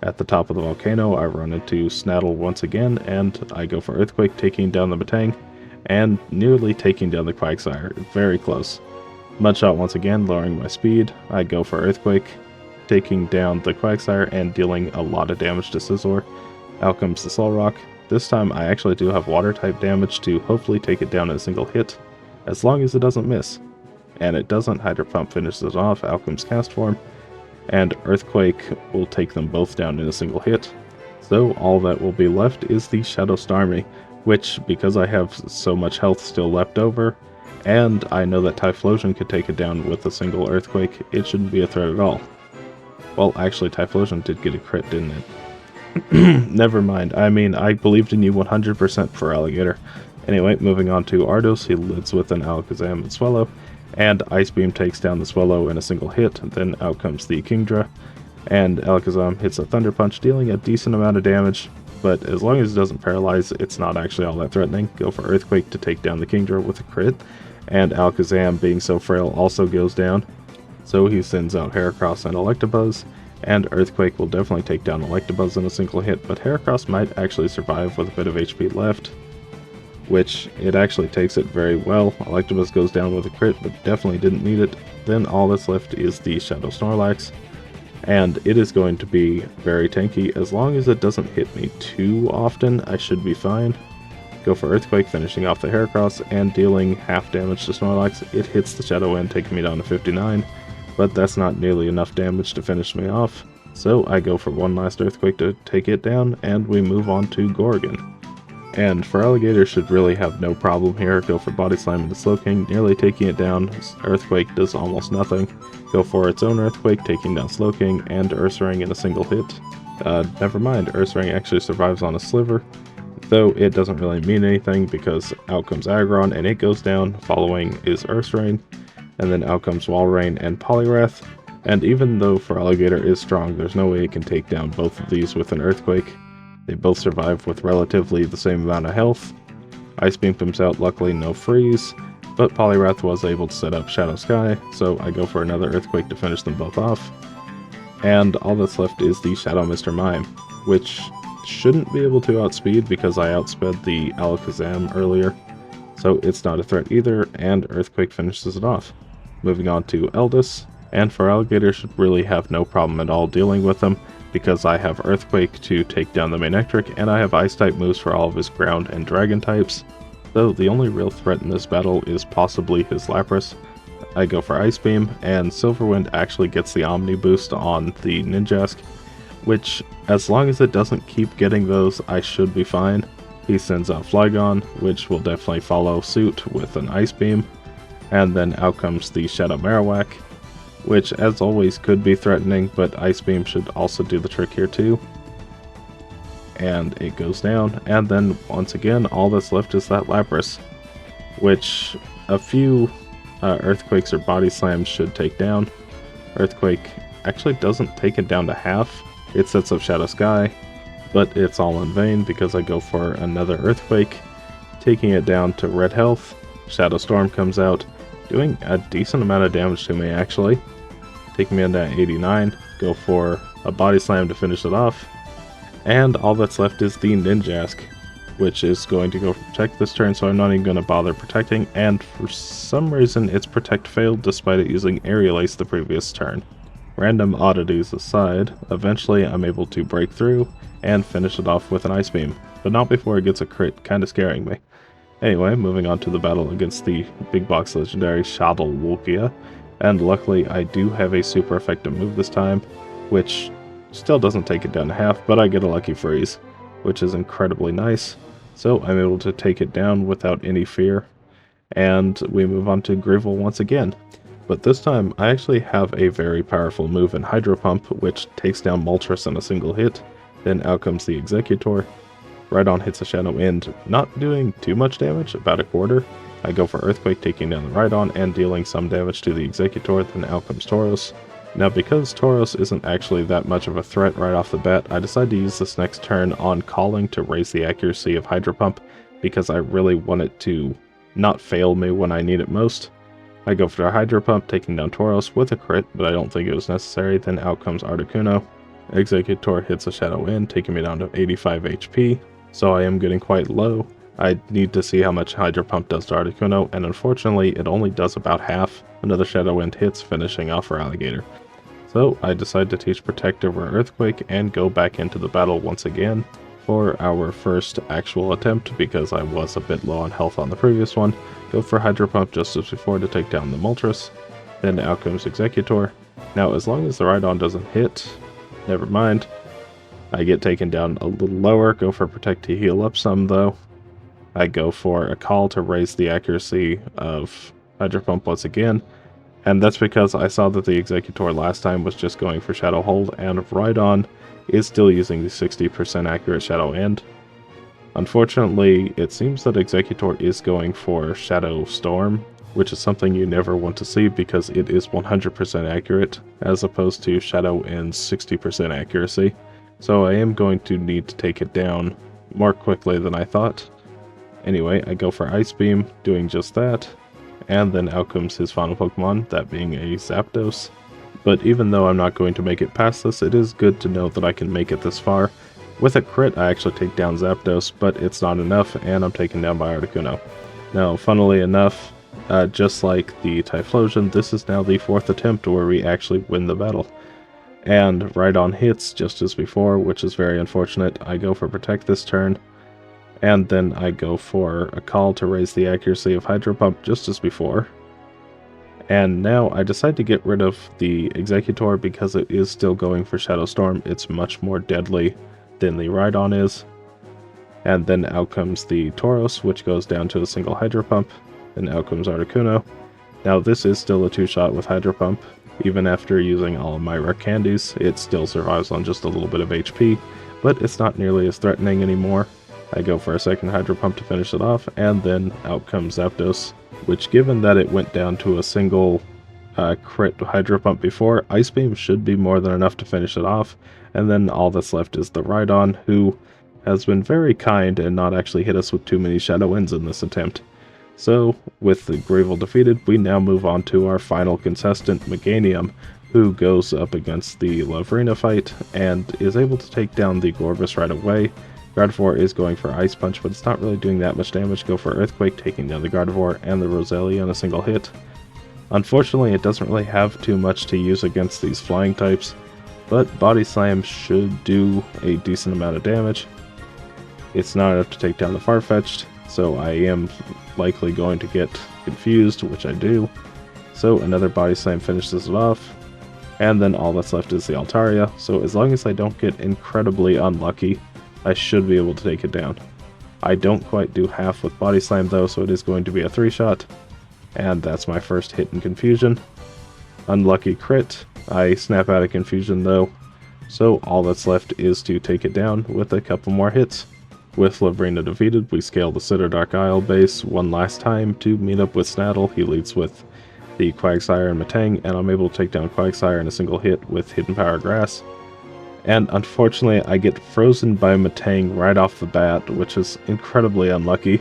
At the top of the volcano, I run into Snaddle once again, and I go for Earthquake, taking down the Metang, and nearly taking down the Quagsire. Very close. Mudshot once again, lowering my speed. I go for Earthquake, taking down the Quagsire and dealing a lot of damage to Scizor. Out comes the Solrock. This time I actually do have Water-type damage to hopefully take it down in a single hit, as long as it doesn't miss. And it doesn't. Hydro Pump finishes it off. Out comes Castform, and Earthquake will take them both down in a single hit. So all that will be left is the Shadow Starmie, which, because I have so much health still left over, and I know that Typhlosion could take it down with a single Earthquake, it shouldn't be a threat at all. Well, actually, Typhlosion did get a crit, didn't it? Never mind. I mean, I believed in you 100% Feraligatr. Anyway, moving on to Ardos, he lids with an Alakazam and Swellow, and Ice Beam takes down the Swellow in a single hit. Then out comes the Kingdra, and Alakazam hits a Thunder Punch, dealing a decent amount of damage, but as long as it doesn't paralyze, it's not actually all that threatening. Go for Earthquake to take down the Kingdra with a crit, and Alakazam, being so frail, also goes down. So he sends out Heracross and Electabuzz, and Earthquake will definitely take down Electabuzz in a single hit, but Heracross might actually survive with a bit of HP left, which it actually takes it very well. Electabuzz goes down with a crit, but definitely didn't need it. Then all that's left is the Shadow Snorlax, and it is going to be very tanky. As long as it doesn't hit me too often, I should be fine. Go for Earthquake, finishing off the Heracross and dealing half damage to Snorlax. It hits the Shadow End, taking me down to 59, but that's not nearly enough damage to finish me off. So I go for one last Earthquake to take it down, and we move on to Gorgon. And Feraligatr should really have no problem here. Go for Body Slam into Slowking, nearly taking it down. Earthquake does almost nothing. Go for its own Earthquake, taking down Slowking, and Ursaring in a single hit. Never mind, Ursaring actually survives on a Sliver, though it doesn't really mean anything because out comes Aggron and it goes down. Following is Ursaring, and then out comes Walrein and Poliwrath. And even though Feraligatr is strong, there's no way it can take down both of these with an Earthquake. They both survive with relatively the same amount of health. Ice Beam comes out, luckily no freeze, but Poliwrath was able to set up Shadow Sky, so I go for another Earthquake to finish them both off. And all that's left is the Shadow Mr. Mime, which shouldn't be able to outspeed because I outsped the Alakazam earlier, so it's not a threat either, and Earthquake finishes it off. Moving on to Eldis, and Feraligatr should really have no problem at all dealing with them, because I have Earthquake to take down the Manectric, and I have Ice-type moves for all of his Ground and Dragon types. Though the only real threat in this battle is possibly his Lapras. I go for Ice Beam, and Silverwind actually gets the Omni boost on the Ninjask, which, as long as it doesn't keep getting those, I should be fine. He sends out Flygon, which will definitely follow suit with an Ice Beam, and then out comes the Shadow Marowak, which as always could be threatening, but Ice Beam should also do the trick here too. And it goes down, and then once again all that's left is that Lapras, which a few Earthquakes or Body Slams should take down. Earthquake actually doesn't take it down to half, it sets up Shadow Sky, but it's all in vain because I go for another Earthquake, taking it down to red health. Shadow Storm comes out, doing a decent amount of damage to me actually, taking me into 89, go for a Body Slam to finish it off, and all that's left is the Ninjask, which is going to go for Protect this turn, so I'm not even going to bother protecting, and for some reason its Protect failed despite it using Aerial Ace the previous turn. Random oddities aside, eventually I'm able to break through and finish it off with an Ice Beam, but not before it gets a crit, kinda scaring me. Anyway, moving on to the battle against the big box legendary Shadowwolkia, and luckily I do have a super effective move this time, which still doesn't take it down to half, but I get a Lucky Freeze, which is incredibly nice. So I'm able to take it down without any fear, and we move on to Greevil once again. But this time I actually have a very powerful move in Hydro Pump, which takes down Moltres in a single hit. Then out comes the Executor. Rhydon hits a Shadow End, not doing too much damage, about a quarter. I go for Earthquake, taking down the Rhydon and dealing some damage to the Executor. Then out comes Tauros. Now because Tauros isn't actually that much of a threat right off the bat, I decide to use this next turn on Calling to raise the accuracy of Hydro Pump, because I really want it to not fail me when I need it most. I go for a Hydro Pump, taking down Tauros with a crit, but I don't think it was necessary. Then out comes Articuno. Executor hits a Shadow End, taking me down to 85 HP, so I am getting quite low. I need to see how much Hydro Pump does to Articuno, and unfortunately it only does about half. Another Shadow End hits, finishing off Feraligatr. So I decide to teach Protect over Earthquake and go back into the battle once again for our first actual attempt, because I was a bit low on health on the previous one. Go for Hydro Pump just as before to take down the Moltres. Then out comes Executor. Now as long as the Rhydon doesn't hit, never mind. I get taken down a little lower, go for Protect to heal up some though. I go for a Call to raise the accuracy of Hydro Pump once again. And that's because I saw that the Executor last time was just going for Shadow Hold, and Rhydon is still using the 60% accurate Shadow End. Unfortunately, it seems that Executor is going for Shadow Storm, which is something you never want to see because it is 100% accurate, as opposed to Shadow End's 60% accuracy. So I am going to need to take it down more quickly than I thought. Anyway, I go for Ice Beam, doing just that. And then out comes his final Pokemon, that being a Zapdos. But even though I'm not going to make it past this, it is good to know that I can make it this far. With a crit, I actually take down Zapdos, but it's not enough, and I'm taken down by Articuno. Now, funnily enough, just like the Typhlosion, this is now the 4th attempt where we actually win the battle. And Rhydon hits just as before, which is very unfortunate. I go for Protect this turn. And then I go for a Call to raise the accuracy of Hydro Pump just as before. And now I decide to get rid of the Executor because it is still going for Shadow Storm. It's much more deadly than the Rhydon is. And then out comes the Tauros, which goes down to a single Hydro Pump. And out comes Articuno. Now this is still a 2-shot with Hydro Pump. Even after using all of my rare candies, it still survives on just a little bit of HP, but it's not nearly as threatening anymore. I go for a second Hydro Pump to finish it off, and then out comes Zapdos, which, given that it went down to a single crit Hydro Pump before, Ice Beam should be more than enough to finish it off, and then all that's left is the Rhydon, who has been very kind and not actually hit us with too many Shadow Ends in this attempt. So, with the Greevil defeated, we now move on to our final contestant, Meganium, who goes up against the Lavrina fight, and is able to take down the Gorvis right away. Gardevoir is going for Ice Punch, but it's not really doing that much damage. Go for Earthquake, taking down the Gardevoir and the Roselia in a single hit. Unfortunately, it doesn't really have too much to use against these flying types, but Body Slam should do a decent amount of damage. It's not enough to take down the Farfetch'd, so I am likely going to get confused, which I do. So another Body Slam finishes it off, and then all that's left is the Altaria, so as long as I don't get incredibly unlucky, I should be able to take it down. I don't quite do half with Body Slam though, so it is going to be a 3-shot, and that's my first hit in Confusion. Unlucky crit. I snap out of Confusion though, so all that's left is to take it down with a couple more hits. With Lavrina defeated, we scale the Citadel Isle base one last time to meet up with Snaddle. He leads with the Quagsire and Matang, and I'm able to take down Quagsire in a single hit with Hidden Power Grass. And unfortunately, I get frozen by Matang right off the bat, which is incredibly unlucky.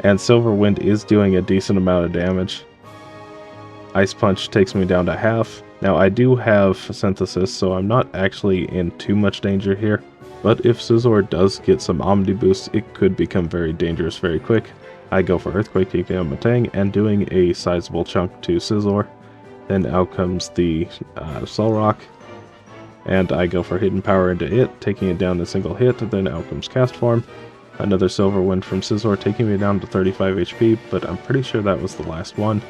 And Silver Wind is doing a decent amount of damage. Ice Punch takes me down to half. Now I do have Synthesis, so I'm not actually in too much danger here. But if Scizor does get some Omni Boost, it could become very dangerous very quick. I go for Earthquake, taking down Matang, and doing a sizable chunk to Scizor. Then out comes the Solrock, and I go for Hidden Power into it, taking it down in a single hit. Then out comes Cast Form. Another Silver Wind from Scizor, taking me down to 35 HP, but I'm pretty sure that was the last one.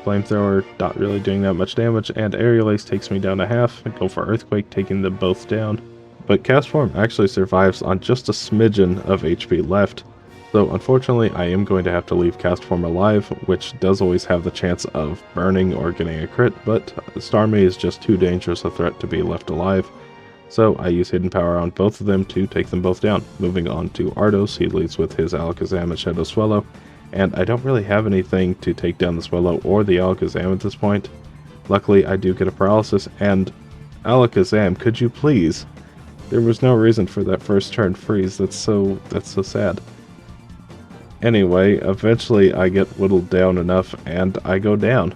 Flamethrower, not really doing that much damage, and Aerial Ace takes me down to half. I go for Earthquake, taking them both down. But Cast Form actually survives on just a smidgen of HP left. So unfortunately, I am going to have to leave Cast Form alive, which does always have the chance of burning or getting a crit, but Starmie is just too dangerous a threat to be left alive. So I use Hidden Power on both of them to take them both down. Moving on to Ardos, he leads with his Alakazam and Shadow Swallow, and I don't really have anything to take down the Swallow or the Alakazam at this point. Luckily, I do get a Paralysis, and Alakazam, could you please? There was no reason for that first turn freeze. That's so sad. Anyway, eventually I get whittled down enough and I go down.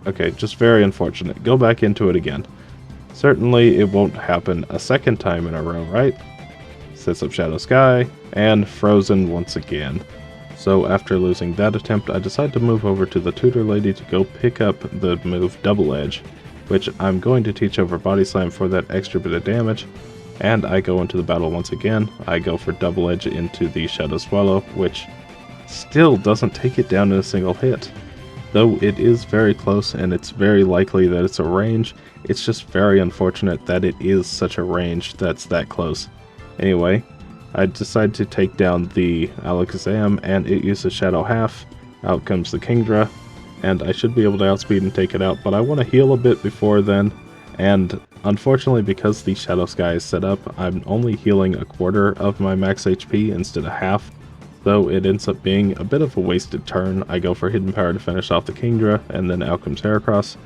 Okay, just very unfortunate. Go back into it again. Certainly it won't happen a second time in a row, right? Sets up Shadow Sky, and frozen once again. So after losing that attempt, I decide to move over to the Tutor Lady to go pick up the move Double Edge, which I'm going to teach over Body Slam for that extra bit of damage. And I go into the battle once again. I go for Double Edge into the Shadow Swallow, which still doesn't take it down in a single hit. Though it is very close, and it's very likely that it's a range, it's just very unfortunate that it is such a range that's that close. Anyway, I decide to take down the Alakazam, and it uses Shadow Half. Out comes the Kingdra, and I should be able to outspeed and take it out, but I want to heal a bit before then. And unfortunately, because the Shadow Sky is set up, I'm only healing a quarter of my max HP instead of half, though it ends up being a bit of a wasted turn. I go for Hidden Power to finish off the Kingdra, and then out comes Heracross.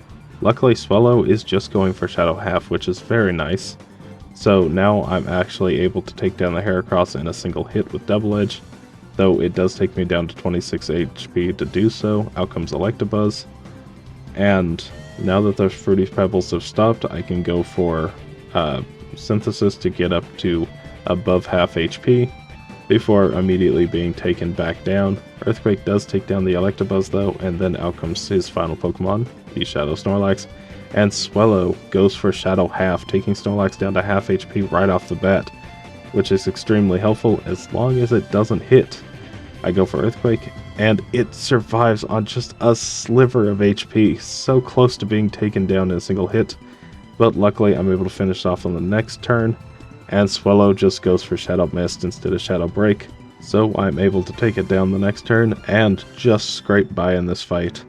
Luckily, Swallow is just going for Shadow Half, which is very nice. So now I'm actually able to take down the Heracross in a single hit with Double Edge, though it does take me down to 26 HP to do so. Out comes Electabuzz, and now that those Fruity Pebbles have stopped, I can go for Synthesis to get up to above half HP before immediately being taken back down. Earthquake does take down the Electabuzz though, and then out comes his final Pokemon, the Shadow Snorlax, and Swallow goes for Shadow Half, taking Snorlax down to half HP right off the bat, which is extremely helpful as long as it doesn't hit. I go for Earthquake, and it survives on just a sliver of HP, so close to being taken down in a single hit, but luckily I'm able to finish off on the next turn, and Swallow just goes for Shadow Mist instead of Shadow Break, so I'm able to take it down the next turn, and just scrape by in this fight.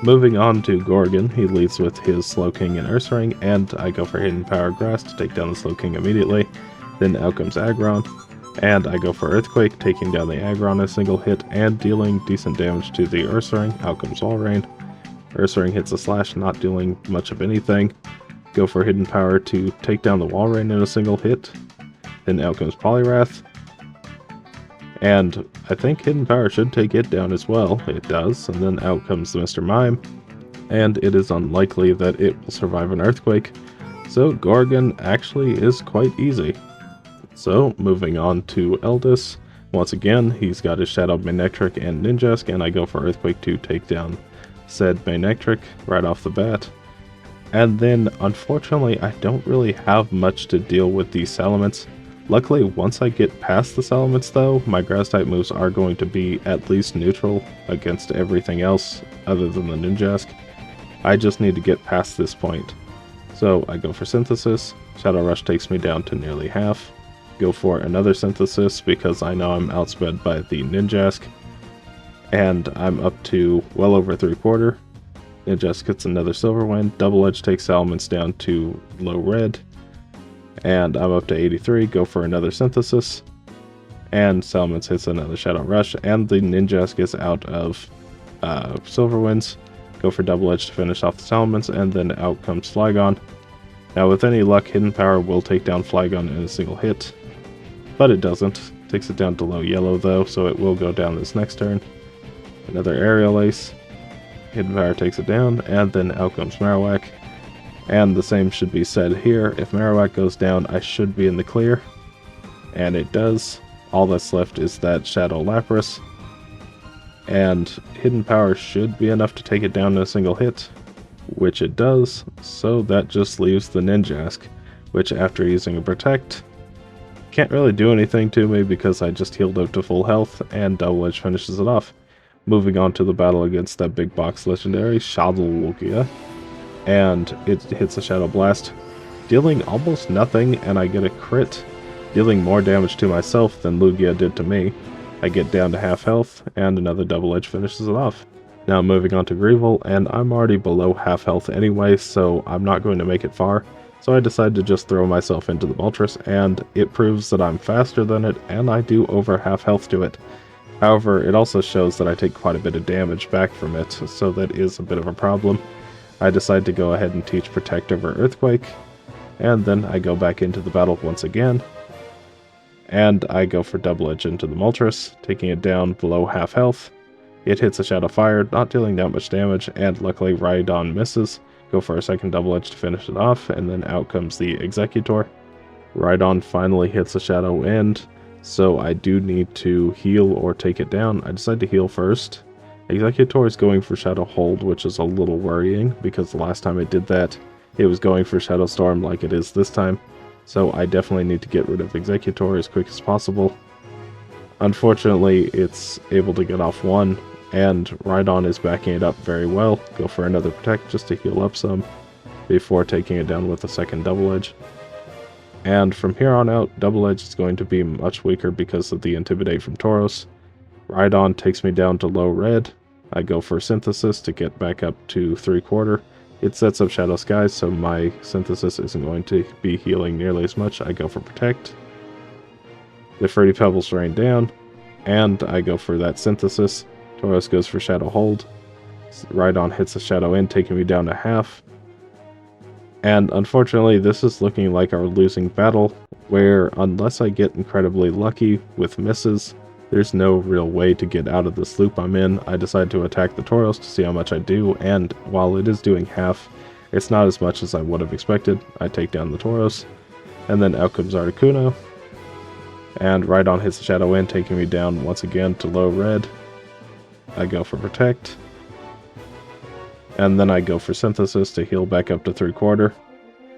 Moving on to Gorgon, he leads with his Slowking and Ursaring, and I go for Hidden Power Grass to take down the Slowking immediately. Then out comes Aggron, and I go for Earthquake, taking down the Aggron in a single hit and dealing decent damage to the Ursaring. Out comes Walrein. Ursaring hits a Slash, not doing much of anything. Go for Hidden Power to take down the Walrein in a single hit. Then out comes Poliwrath. And I think Hidden Power should take it down as well. It does. And then out comes the Mr. Mime. And it is unlikely that it will survive an Earthquake. So Gorgon actually is quite easy. So moving on to Eldis. Once again, he's got his Shadow Manectric and Ninjask, and I go for Earthquake to take down said Manectric right off the bat. And then, unfortunately, I don't really have much to deal with these Salamence. Luckily, once I get past the Salamence though, my Grass-type moves are going to be at least neutral against everything else other than the Ninjask. I just need to get past this point. So I go for Synthesis, Shadow Rush takes me down to nearly half. Go for another Synthesis because I know I'm outsped by the Ninjask. And I'm up to well over 3/4. Ninjask gets another Silver Wind, Double Edge takes Salamence down to low red. And I'm up to 83, go for another Synthesis. And Salamence hits another Shadow Rush, and the Ninjask is out of Silver Winds. Go for Double Edge to finish off the Salamence, and then out comes Flygon. Now with any luck, Hidden Power will take down Flygon in a single hit. But it doesn't. Takes it down to low yellow though, so it will go down this next turn. Another Aerial Ace. Hidden Power takes it down, and then out comes Marowak. And the same should be said here. If Marowak goes down, I should be in the clear. And it does. All that's left is that Shadow Lapras. And Hidden Power should be enough to take it down in a single hit, which it does. So that just leaves the Ninjask, which after using a Protect, can't really do anything to me because I just healed up to full health, and Double Edge finishes it off. Moving on to the battle against that big box legendary, Lugia, and it hits a Shadow Blast, dealing almost nothing, and I get a crit, dealing more damage to myself than Lugia did to me. I get down to half health, and another Double Edge finishes it off. Now moving on to Greevil, and I'm already below half health anyway, so I'm not going to make it far. So I decide to just throw myself into the Moltres, and it proves that I'm faster than it, and I do over half health to it. However, it also shows that I take quite a bit of damage back from it, so that is a bit of a problem. I decide to go ahead and teach Protect over Earthquake, and then I go back into the battle once again, and I go for Double Edge into the Moltres, taking it down below half health. It hits a Shadow Fire, not dealing that much damage, and luckily Rhydon misses. Go for a second Double Edge to finish it off, and then out comes the Executor. Rhydon finally hits a Shadow End, so I do need to heal or take it down. I decide to heal first. Executor is going for Shadow Hold, which is a little worrying, because the last time it did that, it was going for Shadow Storm like it is this time. So I definitely need to get rid of Executor as quick as possible. Unfortunately, it's able to get off one, and Rhydon is backing it up very well. Go for another Protect just to heal up some, before taking it down with a second Double Edge. And from here on out, Double Edge is going to be much weaker because of the Intimidate from Tauros. Rhydon takes me down to low red. I go for Synthesis to get back up to 3/4. It sets up Shadow Skies, so my Synthesis isn't going to be healing nearly as much. I go for Protect. The Fruity Pebbles rain down, and I go for that Synthesis. Tauros goes for Shadow Hold. Rhydon hits a Shadow End, taking me down to half. And unfortunately, this is looking like our losing battle, where unless I get incredibly lucky with misses, there's no real way to get out of this loop I'm in. I decide to attack the Tauros to see how much I do, and while it is doing half, it's not as much as I would have expected. I take down the Tauros, and then out comes Articuno, and Rhydon hits the Shadow End, taking me down once again to low red. I go for Protect, and then I go for Synthesis to heal back up to 3/4.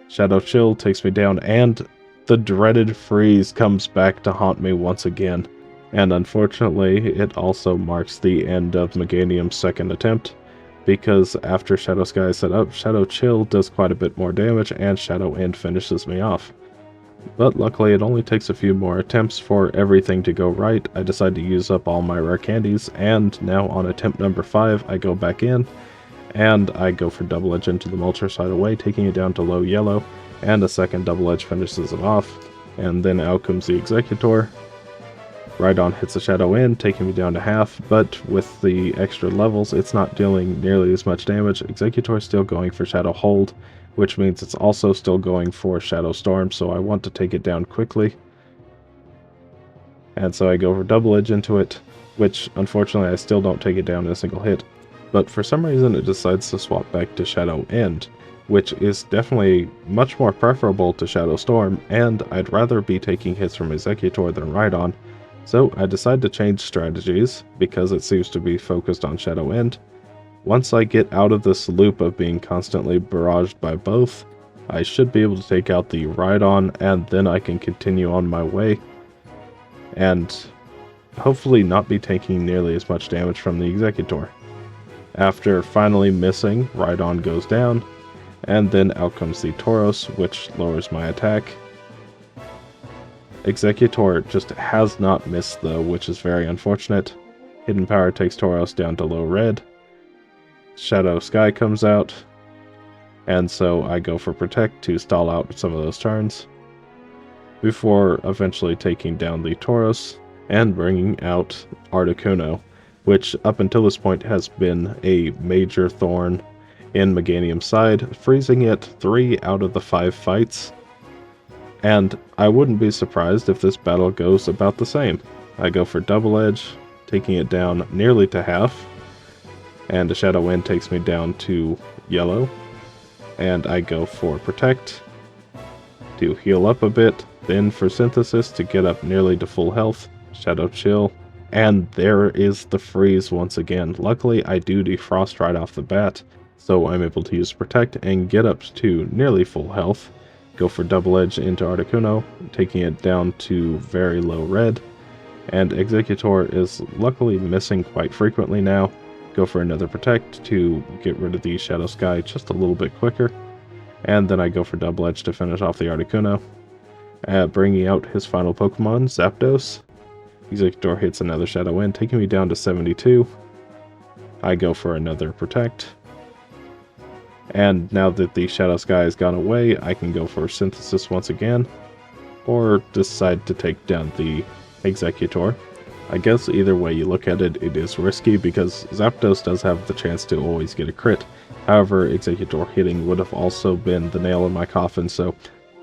Shadow Chill takes me down, and the dreaded Freeze comes back to haunt me once again. And unfortunately, it also marks the end of Meganium's second attempt, because after Shadow Sky is set up, Shadow Chill does quite a bit more damage, and Shadow End finishes me off. But luckily, it only takes a few more attempts for everything to go right. I decide to use up all my rare candies, and now on attempt number 5, I go back in, and I go for Double Edge into the Moltres right away, taking it down to low yellow, and a second Double Edge finishes it off. And then out comes the Executor. Rhydon hits a Shadow End, taking me down to half, but with the extra levels, it's not dealing nearly as much damage. Executor is still going for Shadow Hold, which means it's also still going for Shadow Storm, so I want to take it down quickly. And so I go for Double Edge into it, which unfortunately I still don't take it down in a single hit. But for some reason it decides to swap back to Shadow End, which is definitely much more preferable to Shadow Storm, and I'd rather be taking hits from Executor than Rhydon. So I decide to change strategies, because it seems to be focused on Shadow End, Once I get out of this loop of being constantly barraged by both, I should be able to take out the Rhydon, and then I can continue on my way, and hopefully not be taking nearly as much damage from the Exeggutor. After finally missing, Rhydon goes down, and then out comes the Tauros, which lowers my attack. Exeggutor just has not missed though, which is very unfortunate. Hidden Power takes Tauros down to low red. Shadow Sky comes out, and so I go for Protect to stall out some of those turns, before eventually taking down the Tauros and bringing out Articuno, which up until this point has been a major thorn in Meganium's side, freezing it 3 out of the 5 fights. And I wouldn't be surprised if this battle goes about the same. I go for Double Edge, taking it down nearly to half, and a Shadow Wind takes me down to yellow, and I go for Protect to heal up a bit, then for Synthesis to get up nearly to full health, Shadow Chill, and there is the freeze once again. Luckily I do defrost right off the bat, so I'm able to use Protect and get up to nearly full health. Go for Double Edge into Articuno, taking it down to very low red, and Exeggutor is luckily missing quite frequently now. Go for another Protect to get rid of the Shadow Sky just a little bit quicker, and then I go for Double Edge to finish off the Articuno. Bringing out his final Pokemon, Zapdos. Exeggutor hits another Shadow Wind, taking me down to 72. I go for another Protect. And now that the Shadow Sky has gone away, I can go for Synthesis once again, or decide to take down the Exeggutor. I guess either way you look at it, it is risky because Zapdos does have the chance to always get a crit. However, Exeggutor hitting would have also been the nail in my coffin, so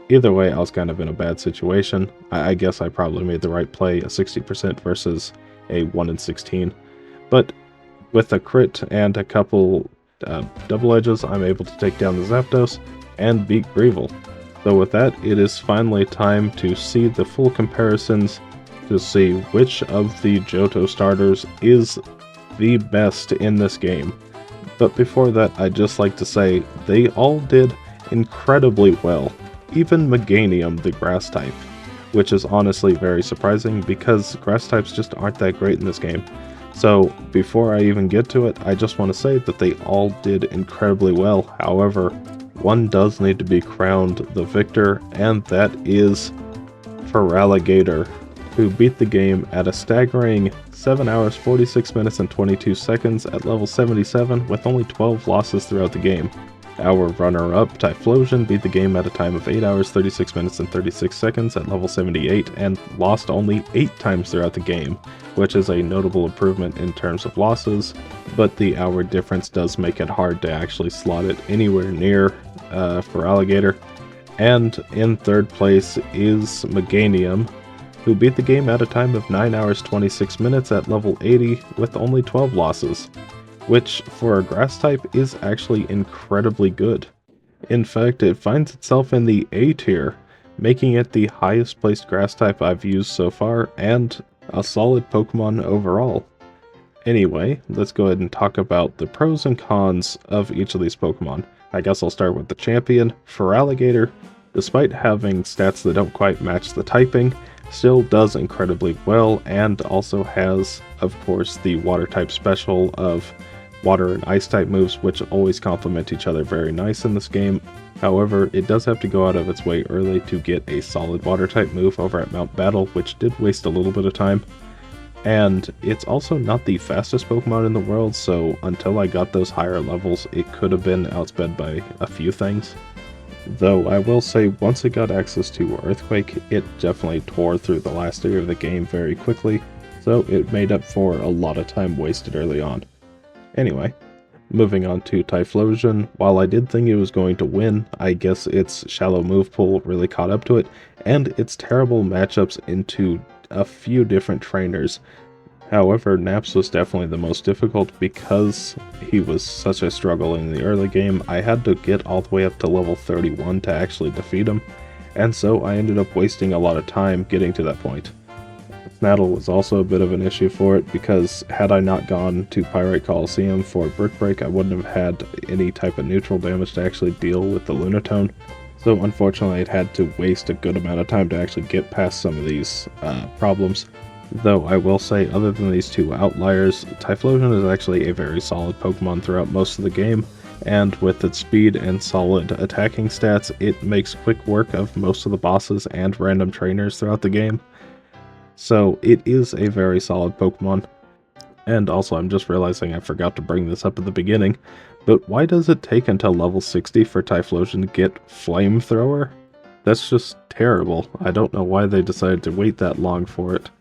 either way I was kind of in a bad situation. I guess I probably made the right play, a 60% versus a 1 in 16. But with a crit and a couple Double Edges, I'm able to take down the Zapdos and beat Greevil. So with that, it is finally time to see the full comparisons to see which of the Johto starters is the best in this game. But before that, I'd just like to say they all did incredibly well. Even Meganium, the grass type, which is honestly very surprising because grass types just aren't that great in this game. So before I even get to it, I just want to say that they all did incredibly well. However, one does need to be crowned the victor, and that is Feraligatr, who beat the game at a staggering 7 hours, 46 minutes, and 22 seconds at level 77 with only 12 losses throughout the game. Our runner-up, Typhlosion, beat the game at a time of 8 hours, 36 minutes, and 36 seconds at level 78 and lost only 8 times throughout the game, which is a notable improvement in terms of losses, but the hour difference does make it hard to actually slot it anywhere near Feraligatr. And in third place is Meganium, who beat the game at a time of 9 hours, 26 minutes at level 80 with only 12 losses. Which, for a grass type, is actually incredibly good. In fact, it finds itself in the A tier, making it the highest placed grass type I've used so far, and a solid Pokemon overall. Anyway, let's go ahead and talk about the pros and cons of each of these Pokemon. I guess I'll start with the champion. Feraligatr, despite having stats that don't quite match the typing, still does incredibly well, and also has, of course, the water type special of water and ice type moves, which always complement each other very nice in this game. However, it does have to go out of its way early to get a solid water type move over at Mount Battle, which did waste a little bit of time. And it's also not the fastest Pokemon in the world, so until I got those higher levels, it could have been outsped by a few things. Though I will say, once it got access to Earthquake, it definitely tore through the last area of the game very quickly, so it made up for a lot of time wasted early on. Anyway, moving on to Typhlosion, while I did think it was going to win, I guess its shallow move pool really caught up to it, and its terrible matchups into a few different trainers. However, Naps was definitely the most difficult because he was such a struggle in the early game. I had to get all the way up to level 31 to actually defeat him, and so I ended up wasting a lot of time getting to that point. Snattle was also a bit of an issue for it, because had I not gone to Pyrite Coliseum for Brick Break, I wouldn't have had any type of neutral damage to actually deal with the Lunatone. So unfortunately, it had to waste a good amount of time to actually get past some of these problems. Though I will say, other than these two outliers, Typhlosion is actually a very solid Pokemon throughout most of the game, and with its speed and solid attacking stats, it makes quick work of most of the bosses and random trainers throughout the game. So it is a very solid Pokemon. And also, I'm just realizing I forgot to bring this up at the beginning, but why does it take until level 60 for Typhlosion to get Flamethrower? That's just terrible. I don't know why they decided to wait that long for it.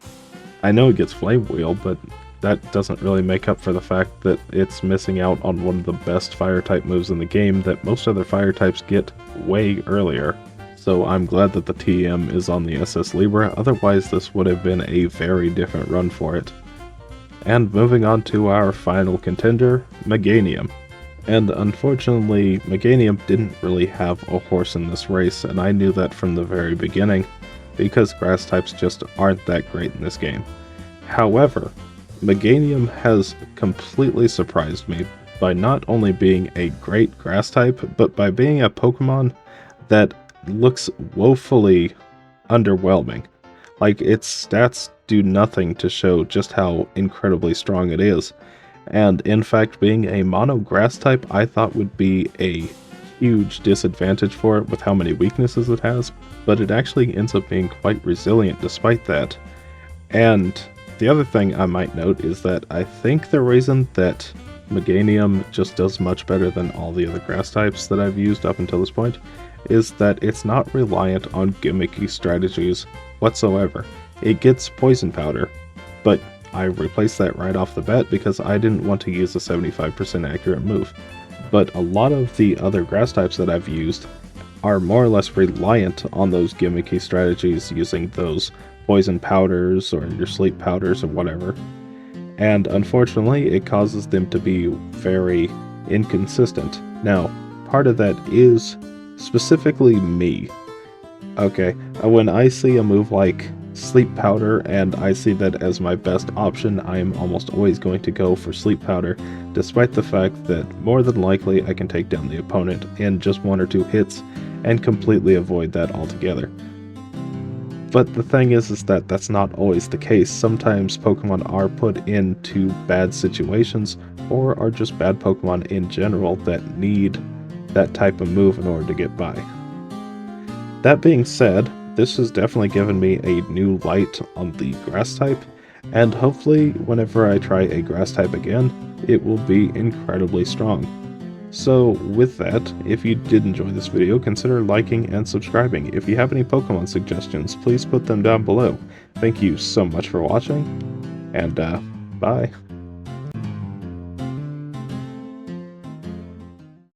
I know it gets Flame Wheel, but that doesn't really make up for the fact that it's missing out on one of the best Fire-type moves in the game that most other Fire-types get way earlier. So I'm glad that the TM is on the SS Libra, otherwise this would have been a very different run for it. And moving on to our final contender, Meganium. And unfortunately, Meganium didn't really have a horse in this race, and I knew that from the very beginning, because grass types just aren't that great in this game. However, Meganium has completely surprised me by not only being a great grass type, but by being a Pokemon that looks woefully underwhelming. Like, its stats do nothing to show just how incredibly strong it is. And in fact, being a mono grass type, I thought would be a huge disadvantage for it with how many weaknesses it has, but it actually ends up being quite resilient despite that. And the other thing I might note is that I think the reason that Meganium just does much better than all the other grass types that I've used up until this point is that it's not reliant on gimmicky strategies whatsoever. It gets Poison Powder, but I replaced that right off the bat because I didn't want to use a 75% accurate move. But a lot of the other grass types that I've used are more or less reliant on those gimmicky strategies, using those poison powders or your sleep powders or whatever. And unfortunately, it causes them to be very inconsistent. Now, part of that is specifically me. Okay, when I see a move like Sleep Powder and I see that as my best option, I am almost always going to go for Sleep Powder, despite the fact that more than likely I can take down the opponent in just 1 or 2 hits and completely avoid that altogether. But the thing is that that's not always the case. Sometimes Pokemon are put into bad situations, or are just bad Pokemon in general that need that type of move in order to get by. That being said, this has definitely given me a new light on the grass type, and hopefully whenever I try a grass type again, it will be incredibly strong. So with that, if you did enjoy this video, consider liking and subscribing. If you have any Pokemon suggestions, please put them down below. Thank you so much for watching, and bye.